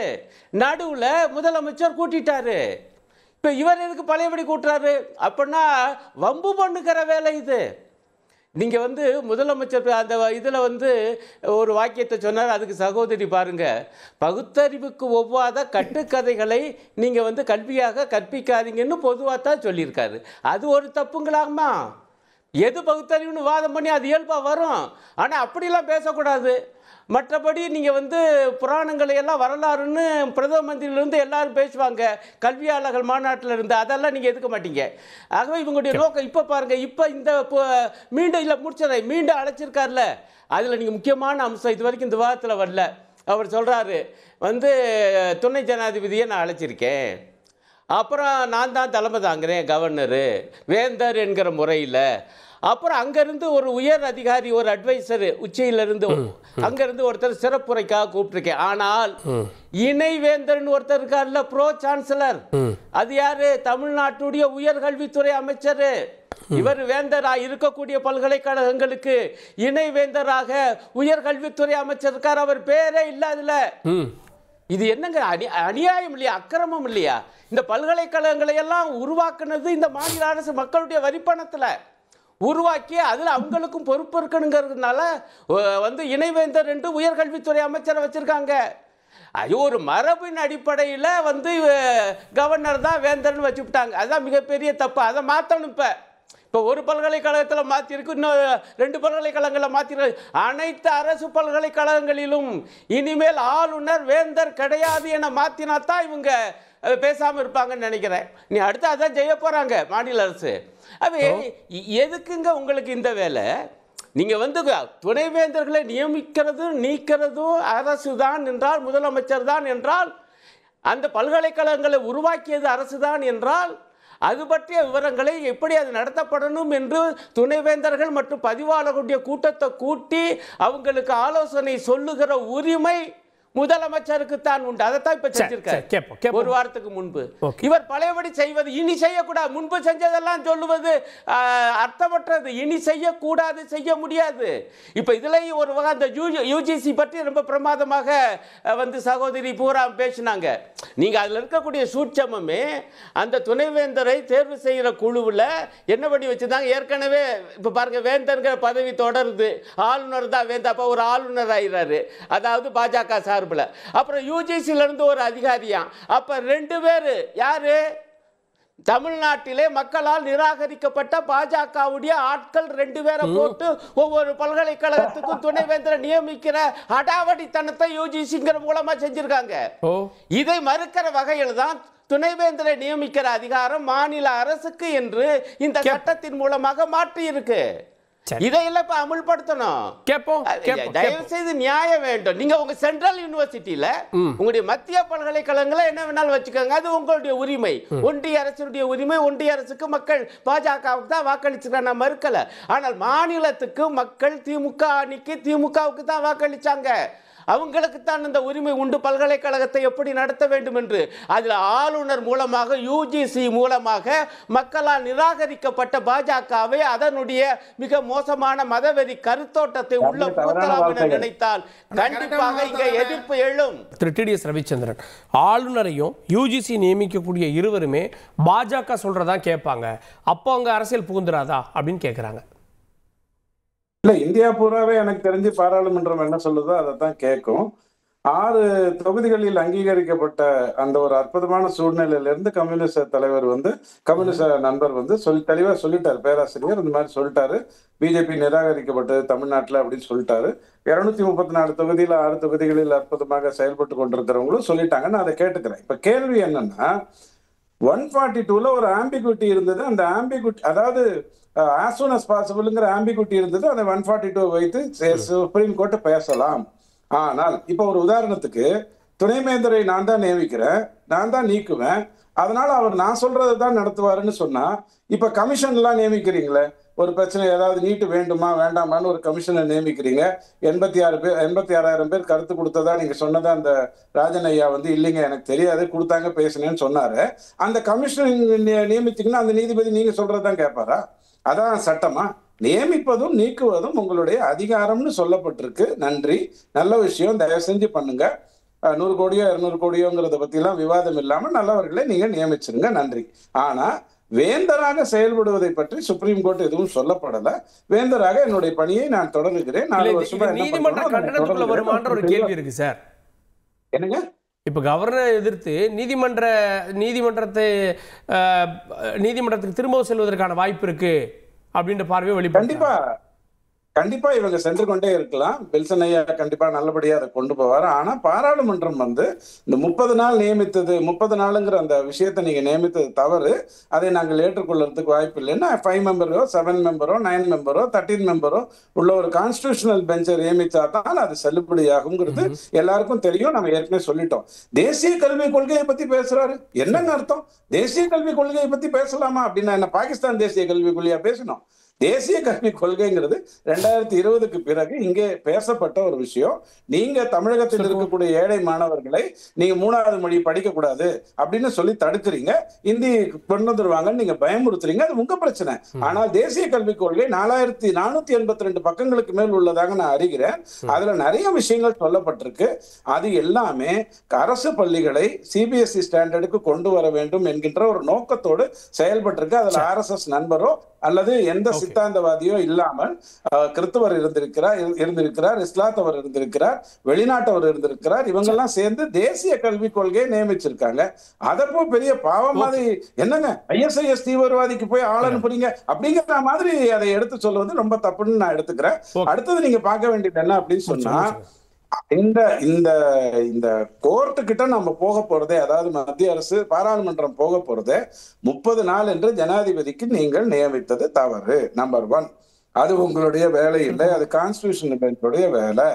S4: நடுவில் முதலமைச்சர் கூட்டிட்டாரு. இப்போ இவர் எதுக்கு பழையபடி கூட்டுறாரு? அப்படின்னா வம்பு பண்ணுகிற வேலை இது. நீங்கள் வந்து முதலமைச்சர் அந்த இதில் வந்து ஒரு வாக்கியத்தை சொன்னார், அதுக்கு சகோதரி பாருங்க, பகுத்தறிவுக்கு ஒவ்வாத கட்டுக்கதைகளை நீங்கள் வந்து கல்வியாக கற்பிக்காதீங்கன்னு பொதுவாக தான் சொல்லியிருக்காரு. அது ஒரு தப்புங்களாமா? எது பகுத்தறிவுன்னு வாதம் பண்ணி அது இயல்பாக வரும். ஆனால் அப்படிலாம் பேசக்கூடாது. மற்றபடி நீங்கள் வந்து புராணங்களை எல்லாம் வரலாறுன்னு பிரதம மந்திரியிலேருந்து எல்லாரும் பேசுவாங்க, கல்வியாளர்கள் மாநாட்டில் இருந்து, அதெல்லாம் நீங்கள் எதுக்க மாட்டீங்க. ஆகவே இவங்களுடைய நோக்கம் இப்போ பாருங்கள், இப்போ இந்த மீண்டும் இல்லை முடிச்சதை மீண்டும் அழைச்சிருக்காருல, அதில் நீங்கள் முக்கியமான அம்சம் இது வரைக்கும் இந்த விவாதத்தில் வரல. அவர் சொல்கிறாரு வந்து துணை ஜனாதிபதியை நான் அழைச்சிருக்கேன், அப்புறம் நான் தான் தலைமை தாங்கிறேன் கவர்னரு வேந்தர் என்கிற முறையில், அப்புறம் அங்கேருந்து ஒரு உயர் அதிகாரி, ஒரு அட்வைசரு உச்சியிலிருந்து அங்கேருந்து ஒருத்தர் சிறப்புரைக்காக கூப்பிட்டுருக்கேன். ஆனால் இணைவேந்தர்னு ஒருத்தர் இருக்கார்ல, ப்ரோ சான்சலர், அது யாரு? தமிழ்நாட்டுடைய உயர்கல்வித்துறை அமைச்சர். இவர் வேந்தராக இருக்கக்கூடிய பல்கலைக்கழகங்களுக்கு இணைவேந்தராக உயர்கல்வித்துறை அமைச்சர் இருக்கார். அவர் பேரே இல்லை அதுல. இது என்னங்க அநியாயம் இல்லையா? அக்கிரமம் இல்லையா? இந்த பல்கலைக்கழகங்களை எல்லாம் உருவாக்குனது இந்த மாநில அரசு மக்களுடைய வரிப்பணத்தில் உருவாக்கி அதில் அவங்களுக்கும் பொறுப்பு இருக்கணுங்கிறதுனால வந்து இணைவேந்தர் என்று உயர்கல்வித்துறை அமைச்சரை வச்சிருக்காங்க. ஐயோ, ஒரு மரபின் அடிப்படையில் வந்து கவர்னர் தான் வேந்தர்னு வச்சுவிட்டாங்க. அதுதான் மிகப்பெரிய தப்பு. அதை மாற்றணும். இப்போ ஒரு பல்கலைக்கழகத்தில் மாற்றிருக்கு, இன்னும் 2 பல்கலைக்கழகங்களில் மாற்றிருக்கு. அனைத்து அரசு பல்கலைக்கழகங்களிலும் இனிமேல் ஆளுநர் வேந்தர் கிடையாது என மாற்றினாத்தான் இவங்க பேசாமல் இருப்பாங்கன்னு நினைக்கிறேன். நீ அடுத்து அதான் செய்ய போகிறாங்க மாநில அரசு. அது எதுக்குங்க உங்களுக்கு இந்த வேலை? நீங்கள் வந்து துணைவேந்தர்களை நியமிக்கிறதும் நீக்கிறதும் அரசு தான் என்றால், முதலமைச்சர் தான் என்றால், அந்த பல்கலைக்கழகங்களை உருவாக்கியது அரசு தான் என்றால், அது பற்றிய விவரங்களை எப்படி அது நடத்தப்படணும் என்று துணைவேந்தர்கள் மற்றும் பதிவாளர்களுடைய கூட்டத்தை கூட்டி அவங்களுக்கு ஆலோசனை சொல்லுகிற உரிமை முதலமைச்சருக்கு தான் உண்டு. அதைத்தான் இப்ப செஞ்சிருக்காரு. ஒரு வாரத்துக்கு முன்பு இவர் பழையபடி செய்வது, இனி செய்யக்கூடாது, முன்பு செஞ்சதெல்லாம் சொல்லுவது அர்த்தமற்றது. இனி செய்யக்கூடாது, செய்ய முடியாது. இப்ப இதுல ஒரு வகை அந்த யூஜிசி பற்றி ரொம்ப பிரமாதமாக வந்து சகோதரி பூரா பேசினாங்க. நீங்க அதுல இருக்கக்கூடிய சூட்சமே அந்த துணைவேந்தரை தேர்வு செய்கிற குழுவில் என்ன பண்ணி வச்சிருந்தாங்க? ஏற்கனவே இப்ப பாருங்க, வேந்தர்கிற பதவி தொடருது, ஆளுநர் தான் வேந்தர். அப்ப ஒரு ஆளுநர் ஆயிடுறாரு, அதாவது பாஜக சார்பில். அப்புறம் யூஜிசில இருந்து ஒரு அதிகாரியா. அப்ப 2 பேரு யாரு? தமிழ்நாட்டிலே மக்களால் நிராகரிக்கப்பட்ட பாஜகவுடைய ஆட்கள் 2 பேரை போட்டு ஒவ்வொரு பல்கலைக்கழகத்துக்கும் துணைவேந்தரை நியமிக்கிற அடாவடித்தனத்தை யூஜிசிங்கிற மூலமா செஞ்சிருக்காங்க. இதை மறுக்கிற வகையில் தான் துணைவேந்தரை நியமிக்கிற அதிகாரம் மாநில அரசுக்கு என்று இந்த சட்டத்தின் மூலமாக மாற்றி இருக்கு. இதையெல்லாம் இப்ப அமுல்படுத்தணும்.
S1: கேட்போம்
S4: தயவு செய்து நியாயம் வேண்டும். நீங்க உங்க சென்ட்ரல் யூனிவர்சிட்டியில உங்களுடைய மத்திய பல்கலைக்கழகங்களை என்ன வேணாலும் வச்சுக்கோங்க, அது உங்களுடைய உரிமை. ஒன்றிய அரசுடைய உரிமை. ஒன்றிய அரசுக்கு மக்கள் பாஜகவுக்கு தான் வாக்களிச்சுக்க நான் மறுக்கல. ஆனால் மாநிலத்துக்கு மக்கள் திமுக அணிக்கு திமுகவுக்கு தான் வாக்களிச்சாங்க. அவங்களுக்கு தான் இந்த உரிமை உண்டு பல்கலைக்கழகத்தை எப்படி நடத்த வேண்டும் என்று. அதில் ஆளுநர் மூலமாக யுஜிசி மூலமாக மக்களால் நிராகரிக்கப்பட்ட பாஜகவை அதனுடைய மிக மோசமான மதவெறி கருத்தோட்டத்தை உள்ள புகுத்தலாம் என நினைத்தால் கண்டிப்பாக இங்கே எதிர்ப்பு எழும்.
S1: திரு TDS ரவிச்சந்திரன், ஆளுநரையும் யுஜிசி நியமிக்கக்கூடிய இருவருமே பாஜக சொல்றதா கேட்பாங்க, அப்போ அங்க அரசியல் புகுந்துராதா அப்படின்னு கேட்கிறாங்க.
S2: இல்ல, இந்தியா பூராவே எனக்கு தெரிஞ்சு பாராளுமன்றம் என்ன சொல்லுதோ அதைத்தான் கேட்கும். 6 தொகுதிகளில் அங்கீகரிக்கப்பட்ட அந்த ஒரு அற்புதமான சூழ்நிலையிலிருந்து கம்யூனிஸ்ட் தலைவர் கம்யூனிஸ்ட் நண்பர் தெளிவா சொல்லிட்டாரு. பேராசிரியர் இந்த மாதிரி சொல்லிட்டாரு, பிஜேபி நிராகரிக்கப்பட்டது தமிழ்நாட்டில் அப்படின்னு சொல்லிட்டாரு. 234 தொகுதியில் 6 தொகுதிகளில் அற்புதமாக செயல்பட்டு கொண்டிருக்கிறவங்களும் சொல்லிட்டாங்க. நான் அதை கேட்டுக்கிறேன். இப்ப கேள்வி என்னன்னா, 142ல ஒரு ஆம்பிகுட்டி இருந்தது. அந்த ஆம்பிகுட்டி, அதாவது as soon as possibleங்கிற ஆம்பிகுட்டி இருந்தது. அதை 142 வைத்து சுப்ரீம் கோர்ட் பேசலாம். ஆனால் இப்ப ஒரு உதாரணத்துக்கு, துணைவேந்தரை நான் தான் நியமிக்கிறேன், நான் தான் நீக்குவேன், அதனால அவர் நான் சொல்றதை தான் நடத்துவாருன்னு சொன்னா, இப்ப கமிஷன் எல்லாம் நியமிக்கிறீங்களே, ஒரு பிரச்சனை ஏதாவது நீட்டு வேண்டுமா வேண்டாமான்னு ஒரு கமிஷனை நியமிக்கிறீங்க. 86,000 பேர் கருத்து கொடுத்ததா நீங்க சொன்னதா அந்த ராஜன் ஐயா இல்லைங்க எனக்கு தெரியாது, கொடுத்தாங்க பேசுனேன்னு சொன்னாரு. அந்த கமிஷன் நியமித்தீங்கன்னா அந்த நீதிபதி நீங்க சொல்றதுதான் கேட்பாரா? அதான் சட்டமா? நியமிப்பதும் நீக்குவதும் உங்களுடைய அதிகாரம்னு சொல்லப்பட்டிருக்கு. நன்றி, நல்ல விஷயம், தயவு செஞ்சு பண்ணுங்க. 100 கோடியோ 200 கோடியோங்கிறத பத்தி எல்லாம் விவாதம் இல்லாம நல்லவர்களை நீங்க நியமிச்சிருங்க, நன்றி. ஆனா வேந்தராக செயல்படுவதை பற்றி சுப்ரீம் கோர்ட் எதுவும் சொல்லப்படல. வேந்தராக என்னுடைய பணியை நான் தொடருகிறேன். 4 வருஷமா
S1: நீதிமன்ற கண்டனத்துக்குள்ள வருமான்ற ஒரு கேள்வி இருக்கு சார்.
S2: என்னங்க?
S1: இப்ப கவர்னரை எதிர்த்து நீதிமன்றத்துக்கு திரும்ப செல்வதற்கான வாய்ப்பு இருக்கு அப்படின்ற பார்வையை வெளிப்படுத்த
S2: கண்டிப்பா இவங்க சென்று கொண்டே இருக்கலாம். பெல்சன் ஐயா கண்டிப்பா நல்லபடியா அதை கொண்டு போவார். ஆனா பாராளுமன்றம் இந்த 30 நாள் நியமித்தது, 30 நாளுங்கிற அந்த விஷயத்தை நீங்க நியமித்தது தவறு, அதை நாங்கள் ஏற்றுக்கொள்றதுக்கு வாய்ப்பு இல்லைன்னா 5 மெம்பரோ 7 மெம்பரோ 9 மெம்பரோ 13 மெம்பரோ உள்ள ஒரு கான்ஸ்டிடியூஷனல் பெஞ்சை நியமிச்சா தான் அது செல்லுபடியாகுங்கிறது எல்லாருக்கும் தெரியும். நம்ம ஏற்கனவே சொல்லிட்டோம். தேசிய கல்விக் கொள்கையை பத்தி பேசுறாரு, என்னங்க அர்த்தம்? தேசிய கல்விக் கொள்கையை பத்தி பேசலாமா அப்படின்னா என்ன பாகிஸ்தான் தேசிய கல்விக் கொள்கையா பேசணும்? தேசிய கல்விக் கொள்கைங்கிறது 2020க்கு பிறகு இங்கே பேசப்பட்ட ஒரு விஷயம். நீங்க தமிழகத்தில் இருக்கக்கூடிய ஏழை மாணவர்களை நீங்க 3வது மொழி படிக்க கூடாது அப்படின்னு சொல்லி தடுக்கிறீங்க, இந்தி கொண்டு வந்துருவாங்கன்னு நீங்க பயமுறுத்துறீங்க, அது உங்க பிரச்சனை. ஆனால் தேசிய கல்விக் கொள்கை 4482 பக்கங்களுக்கு மேல் உள்ளதாக நான் அறிகிறேன். அதுல நிறைய விஷயங்கள் சொல்லப்பட்டிருக்கு. அது எல்லாமே அரசு பள்ளிகளை CBSE ஸ்டாண்டர்டுக்கு கொண்டு வர வேண்டும் என்கின்ற ஒரு நோக்கத்தோடு செயல்பட்டிருக்கு. அதுல RSS நண்பரோ அல்லது எந்த சித்தாந்தவாதியோ இல்லாமல் கிறிஸ்தவர் இருந்திருக்கிறார், இஸ்லாத்தவர் இருந்திருக்கிறார், வெளிநாட்டவர் இருந்திருக்கிறார். இவங்கெல்லாம் சேர்ந்து தேசிய கல்விக் கொள்கையை நியமிச்சிருக்காங்க. அதப்போ பெரிய பாவம் மாதிரி என்னங்க ISIS தீவிரவாதிக்கு போய் ஆள் அனுப்புறீங்க அப்படிங்கிற மாதிரி அதை எடுத்து சொல்லுவது ரொம்ப தப்புன்னு நான் எடுத்துக்கிறேன். அடுத்தது நீங்க பார்க்க வேண்டியது என்ன அப்படின்னு சொன்னா, இந்த கோர்ட்டு கிட்ட நம்ம போக போறதே, அதாவது மத்திய அரசு பாராளுமன்றம் போக போறதே 30 நாள் என்று ஜனாதிபதிக்கு நீங்கள் நியமித்தது தவறு. நம்பர் 1, அது உங்களுடைய வேலை இல்லை, அது கான்ஸ்டிடியூஷன் பெஞ்சுடைய வேலை.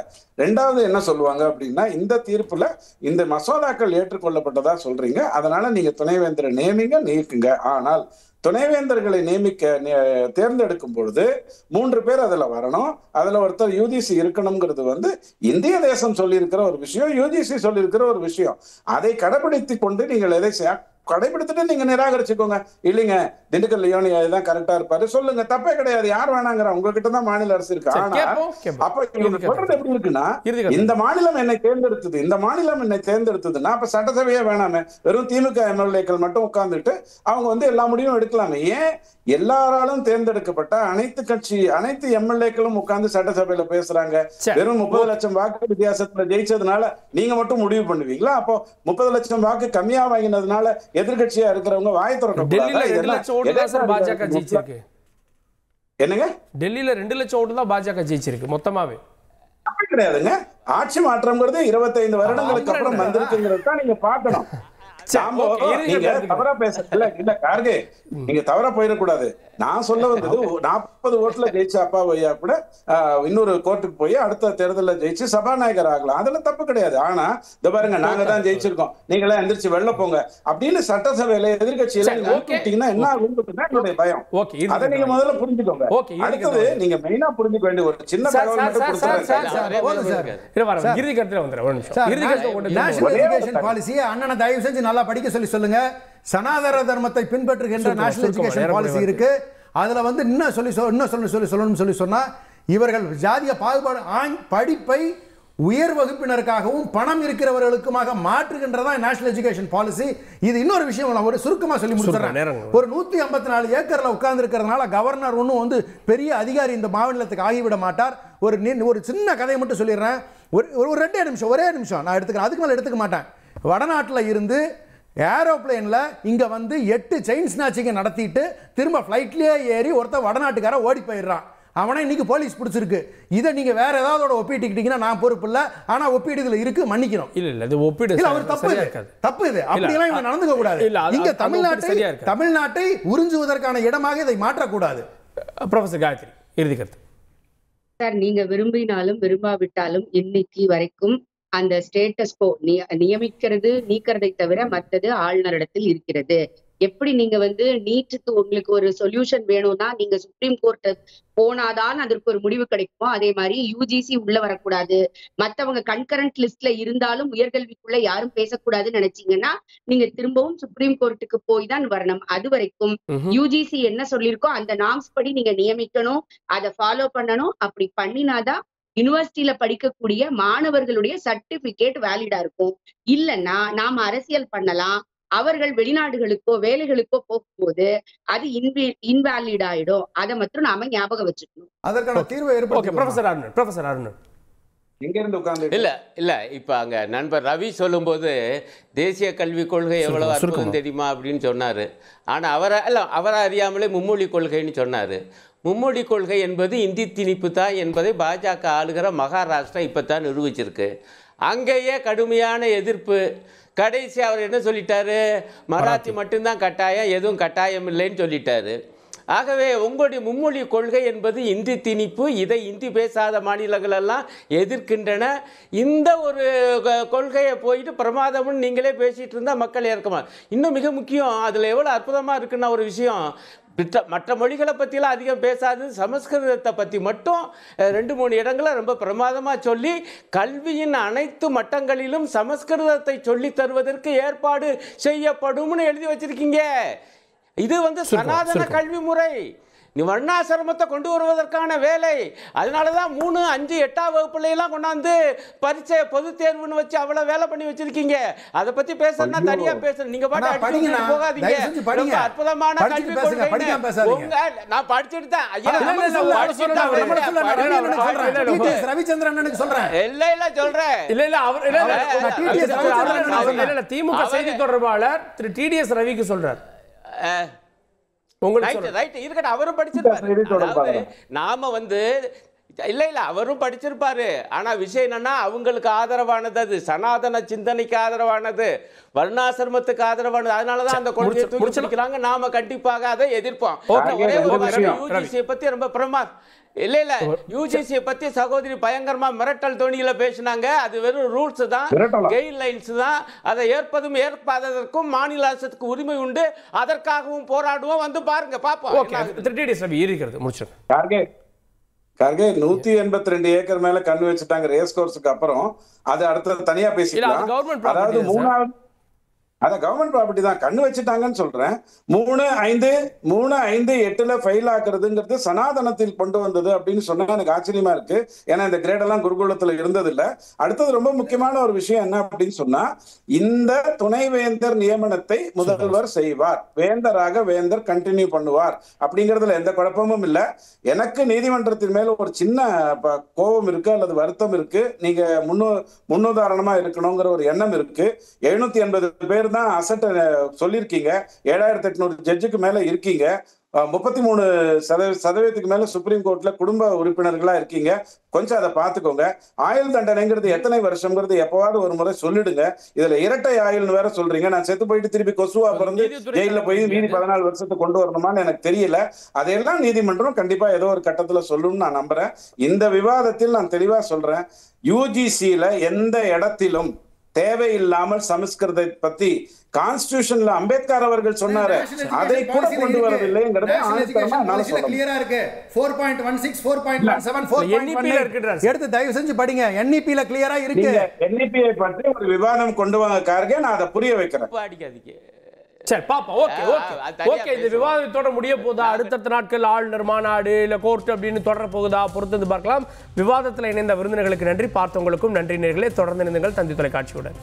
S2: 2வது என்ன சொல்லுவாங்க அப்படின்னா, இந்த தீர்ப்புல இந்த மசோதாக்கள் ஏற்றுக்கொள்ளப்பட்டதா சொல்றீங்க, அதனால நீங்க துணைவேந்தரை நியமிங்க, நீக்குங்க. ஆனால் துணைவேந்தர்களை தேர்ந்தெடுக்கும் பொழுது 3 பேர் அதுல வரணும். அதுல ஒருத்தர் UGC இருக்கணுங்கிறது இந்திய தேசம் சொல்லியிருக்கிற ஒரு விஷயம், UGC சொல்லியிருக்கிற ஒரு விஷயம். அதை கடைபிடித்து கொண்டு நீங்கள் எதை கடைபிடித்துட்டு நீங்க நிராகரிச்சுக்கோங்க. இல்லைங்க திண்டுக்கல் லியோனி தான் கரெக்டா இருப்பாரு, சொல்லுங்க, தப்பே கிடையாது, யார் வேணாங்கிற உங்ககிட்ட தான் மாநில அரசு இருக்கு. ஆனா அப்ப சொல்றது எப்படி இருக்குன்னா, இந்த மாநிலம் என்னை தேர்ந்தெடுத்ததுன்னா அப்ப சட்டசபையே வேணாமே, வெறும் திமுக MLAக்கள் மட்டும் உட்கார்ந்துட்டு அவங்க எல்லா முடிவும் எடுக்கலாமே. ஏன் எல்லாராலும் தேர்ந்தெடுக்கப்பட்ட அனைத்து MLAக்களும் உட்கார்ந்து சட்டசபையில பேசுறாங்க? வெறும் 30 லட்சம் வாக்கு வித்தியாசத்துல ஜெயிச்சதுனால நீங்க மட்டும் முடிவு பண்ணுவீங்களா? அப்போ 30 லட்சம் வாக்கு கம்மியா வாங்கினதுனால எதிர்கட்சியா இருக்கிறவங்க வாய் திறக்க
S1: பாஜக ஜெயிச்சிருக்கு.
S2: என்னங்க
S1: டெல்லியில 2 லட்சம் ஓட்டு தான் பாஜக ஜெயிச்சிருக்கு மொத்தமாவே.
S2: கிடையாதுங்க, ஆட்சி மாற்றம்ங்கிறது 25 வருடங்களுக்கு அப்புறம் வந்திருக்குங்கிறது தான் நீங்க பார்க்கணும். நீங்க தவறா பேசல இல்ல கார்கே, நீங்க தவறா போயிடக்கூடாது. நான் சொல்ல வந்தது 40 ஓட்டுல ஜெயிச்ச அப்பா ஐயா கூட இன்னொரு கோர்ட்டுக்கு போய் அடுத்த தேர்தலில் ஜெயிச்சு சபாநாயகர் ஆகலாம், அதுல தப்பு கிடையாது. ஆனா இந்த பாருங்க, நாங்க தான் ஜெயிச்சிருக்கோம், நீங்களே எந்திரிச்சு வெளில போங்க அப்படின்னு சட்டசபையில எதிர்கட்சியில விட்டீங்கன்னா என்ன ஆகும்னு என்னுடைய பயம். அதை நீங்க முதல்ல புரிஞ்சுக்கோங்க. அடுத்தது நீங்க மெயினா புரிஞ்சுக்க வேண்டிய ஒரு சின்ன தகவல் மட்டும்
S3: அண்ணனை தயவு செஞ்சு நல்லா படிக்க சொல்லி சொல்லுங்க. சனாதன தர்மத்தை பின்பற்றுகின்ற நேஷனல் எஜுகேஷன் பாலிசி இருக்கு. அதுல வந்து இன்னும் சொல்லி சொன்னா இவர்கள் ஜாதிய பாகுபாடு படிப்பை உயர் வகுப்பினருக்காகவும் பணம் இருக்கிறவர்களுக்குமாக மாற்றுகின்றதா நேஷனல் எஜுகேஷன் பாலிசி. இது இன்னொரு விஷயம் நான் ஒரு சுருக்கமா சொல்லி முடிச்சிடுறேன். ஒரு 154 ஏக்கர்ல உட்கார்ந்து இருக்கிறதுனால கவர்னர் ஒன்றும் வந்து பெரிய அதிகாரி இந்த மாநிலத்துக்கு ஆகிவிட மாட்டார். ஒரு சின்ன கதையை மட்டும் சொல்லிடுறேன். ஒரே நிமிஷம் நான் எடுத்துக்கிறேன், அதுக்கு மேல எடுத்துக்க மாட்டேன். வடநாட்டில் இருந்து ஏரோப்ளேன்ல இங்க வந்து 8 செயின் ஸ்நாச்சிங்க நடத்திட்டு திரும்ப ஃபிளைட்லயே ஏறி ஒருத்தர் வடநாட்டுக்கார ஓடி போயிடுறான். அவனை இன்னைக்கு போலீஸ் பிடிச்சிருக்கு. இதை நீங்க வேற ஏதாவது ஒப்பிட்டுக்கிட்டீங்கன்னா நான் பொறுப்பு இல்லை. ஆனா ஒப்பீடு இதுல இருக்கு, மன்னிக்கணும்.
S1: இல்ல இது ஒப்பீடு
S3: அவர் தப்பு இது. அப்படியெல்லாம் இவங்க நடந்துக்க கூடாது. இங்க தமிழ்நாட்டை உறிஞ்சுவதற்கான இடமாக இதை மாற்றக்கூடாது.
S1: ப்ரொஃபசர் காயத்ரி, இறுதி கருத்து.
S5: சார், நீங்க விரும்பினாலும் விரும்பாவிட்டாலும் இன்னைக்கு வரைக்கும் அந்த ஸ்டேட்டஸ் கோ நியமிக்கிறது நீக்கிறதை தவிர மற்றது ஆளுநரிடத்தில் இருக்கிறது. எப்படி நீங்க வந்து நீட்டுக்கு உங்களுக்கு ஒரு சொல்யூஷன் வேணும்னா நீங்க சுப்ரீம் கோர்ட் போனாதான் அதற்கு ஒரு முடிவு கிடைக்குமோ, அதே மாதிரி யூஜிசி உள்ள வரக்கூடாது, மத்தவங்க கன்கரண்ட் லிஸ்ட்ல இருந்தாலும் உயர்கல்விக்குள்ள யாரும் பேசக்கூடாதுன்னு நினைச்சீங்கன்னா நீங்க திரும்பவும் சுப்ரீம் கோர்ட்டுக்கு போய் தான் வரணும். அது வரைக்கும் யூஜிசி என்ன சொல்லியிருக்கோ அந்த நார்ம்ஸ் படி நீங்க நியமிக்கணும், அதை ஃபாலோ பண்ணணும். அப்படி பண்ணினாதான் யூனிவர்சிட்டியில படிக்கக்கூடிய மாணவர்களுடைய சர்டிபிகேட் வேலிடா இருக்கும். இல்லைன்னா நாம அரசியல் பண்ணலாம், அவர்கள் வெளிநாடுகளுக்கோ வேலைகளுக்கோ போகும்போது அது இன்வாலிட் ஆயிடும். அதை மட்டும் நாம ஞாபகம் வச்சுக்கணும்.
S3: அதற்கான தீர்வை
S1: ப்ரொஃபசர் அருண்
S4: இல்ல இப்ப அங்க நண்பர் ரவி சொல்லும்போது தேசிய கல்விக் கொள்கை எவ்வளவு அற்புதம் தெரியுமா அப்படின்னு சொன்னாரு. ஆனா அவரை அறியாமலே மும்மொழி கொள்கைன்னு சொன்னாரு. மும்மொழி கொள்கை என்பது இந்தி திணிப்பு தான் என்பதை பாஜக ஆளுகிற மகாராஷ்டிரா இப்பதான் நிரூபிச்சிருக்கு. அங்கேயே கடுமையான எதிர்ப்பு. கடைசி அவர் என்ன சொல்லிட்டாரு, மராத்தி மட்டும்தான் கட்டாயம், எதுவும் கட்டாயம் இல்லைன்னு சொல்லிட்டாரு. ஆகவே உங்களுடைய மும்மொழி கொள்கை என்பது இந்தி திணிப்பு. இதை இந்தி பேசாத மாநிலங்கள் எல்லாம் எதிர்க்கின்றன. இந்த ஒரு கொள்கையை போயிட்டு பிரமாதம்னு நீங்களே பேசிட்டு இருந்தால் மக்கள் ஏற்கமா. இன்னும் மிக முக்கியம், அதில் எவ்வளோ அற்புதமாக இருக்குன்னா ஒரு விஷயம், மற்ற மொழிகளை பற்றிலாம் அதிகம் பேசாது, சமஸ்கிருதத்தை பற்றி மட்டும் 2-3 இடங்களை ரொம்ப பிரமாதமாக சொல்லி கல்வியின் அனைத்து மட்டங்களிலும் சமஸ்கிருதத்தை சொல்லி தருவதற்கு ஏற்பாடு செய்யப்படும்னு எழுதி வச்சிருக்கீங்க. இது வந்து சனாதன கல்வி முறை. நீ வர்ணாசிரமத்தை கொண்டு வருவதற்கான வேலை. அதனாலதான் 3, 5, 8ஆம் வகுப்புலாம் கொண்டாந்து பரீட்சை பொது தேர்வுன்னு வச்சு அவ்வளவு வேலை பண்ணி வச்சிருக்கீங்க. அதை பத்தி பேசணும்னா தனியா பேசணும். நீங்க பாட்டு போகாதீங்க. ரொம்ப அற்புதமான கல்வி கொள்கை. நான் படிச்சுட்டு தான்
S3: ரவிச்சந்திரன் சொல்றேன்.
S4: இல்ல சொல்றேன்.
S1: திமுக செய்தி தொடர்பாளர் திரு டிடிஎஸ் ரவிக்கு சொல்றார்.
S4: அவரும் படிச்சிருப்பாரு. நாம வந்து இல்ல அவரும் படிச்சிருப்பாரு. ஆனா விஷயம் என்னன்னா அவங்களுக்கு ஆதரவானது, அது சனாதன சிந்தனைக்கு ஆதரவானது, வர்ணாசிரமத்துக்கு ஆதரவானது. அதனாலதான் அந்த கொள்கையை தூக்கி பிடிக்கிறாங்க. நாம கண்டிப்பாக அதை எதிர்ப்போம். யூஜிசியை பத்தி ரொம்ப பிரமாதம். இல்ல யூஜிசியை பத்தி சகோதரி பயங்கரமா மிரட்டல் தோணியில பேசினாங்க. அது வெறும் ரூல்ஸ் தான், கைட்லைன்ஸ் தான். அதை ஏற்பதும் ஏற்பாததற்கும் மாநில அரசுக்கு உரிமை உண்டு. அதற்காகவும் போராடுவோம். வந்து பாருங்க, பாப்போம்.
S2: 182 ஏக்கர் மேல கண்ணு வச்சுட்டாங்க ரேஸ் கோர்ஸுக்கு அப்புறம். அது அடுத்த தனியா பேசிக்கலாம். அதாவது 3ஆவது அத கவர்மெண்ட் ப்ராப்பர்ட்டி தான், கண்ணு வச்சுட்டாங்கன்னு சொல்றேன். 3-5-8ல ஃபைல் ஆக்குறதுங்கிறது சனாதனத்தில் கொண்டு வந்தது அப்படின்னு சொன்னா எனக்கு ஆச்சரியமா இருக்கு. ஏன்னா இந்த கிரேட் எல்லாம் குருகுலத்துல இருந்தது இல்ல. அடுத்தது ரொம்ப முக்கியமான ஒரு விஷயம் என்ன அப்படின்னு சொன்னா, இந்த துணைவேந்தர் நியமனத்தை முதல்வர் செய்வார், வேந்தராக வேந்தர் கண்டினியூ பண்ணுவார் அப்படிங்கிறதுல எந்த குழப்பமும் இல்லை. எனக்கு நீதிமன்றத்தின் மேல ஒரு சின்ன கோபம் இருக்கு அல்லது வருத்தம் இருக்கு. நீங்க முன்னுதாரணமா இருக்கணுங்கிற ஒரு எண்ணம் இருக்கு. 780 பேர் தான் அசட்டை சொல்லியிருக்கீங்க. 7800 ஜட்ஜுக்கு மேல இருக்கீங்க. 33% மேல சுப்ரீம் கோர்ட்ல குடும்ப உறுப்பினர்களா இருக்கீங்க, கொஞ்சம் அதை பார்த்துக்கோங்க. ஆயுள் தண்டனைங்கிறது எத்தனை வருஷம்ங்கிறது எப்பவாவது ஒரு முறை சொல்லிடுங்க. இதுல இரட்டை ஆயுள்னு வேற சொல்றீங்க. நான் செத்து போயிட்டு திருப்பி கொசுவா பிறந்து ஜெயில போய் மீதி 14 வருஷத்துக்கு கொண்டு வரணுமான்னு எனக்கு தெரியல. அதையெல்லாம் நீதிமன்றம் கண்டிப்பா ஏதோ ஒரு கட்டத்துல சொல்லும்னு நான் நம்புறேன். இந்த விவாதத்தில் நான் தெளிவா சொல்றேன், யூஜிசியில எந்த இடத்திலும் தேவையில்லாமல் சமஸ்கிருதத்தை பத்தி கான்ஸ்டிடியூஷன்ல அம்பேத்கர் அவர்கள் சொன்னாரு, அதை கூட கொண்டு வரவில்லைங்கிறது ஆணித்தரமா என்னால சொல்ல
S3: கிளியரா இருக்கு. 4.16 4.17 4.18 எடுத்து தயவு செஞ்சு படிங்க. NEP ல கிளியரா இருக்கு.
S2: NEP பற்றி ஒரு விவாதம் கொண்டு வாங்க கார்கே, நான் அதை புரிய வைக்கிறேன்.
S4: அடிக்காதீங்க.
S1: சரி பாப்பா. ஓகே இந்த விவாதத்தோட முடிய போதா, அடுத்த நாட்கள் ஆளுநர் மாநாடு இல்ல கோர்ட் அப்படின்னு தொடர போகுதா, பொறுத்து பார்க்கலாம். விவாதத்தில் இணைந்த விருந்தினர்களுக்கு நன்றி, பார்த்தவங்களுக்கும் நன்றி நேயர்களே. தொடர்ந்து இணைந்தீர்கள் தந்தி தொலைக்காட்சியுடன்.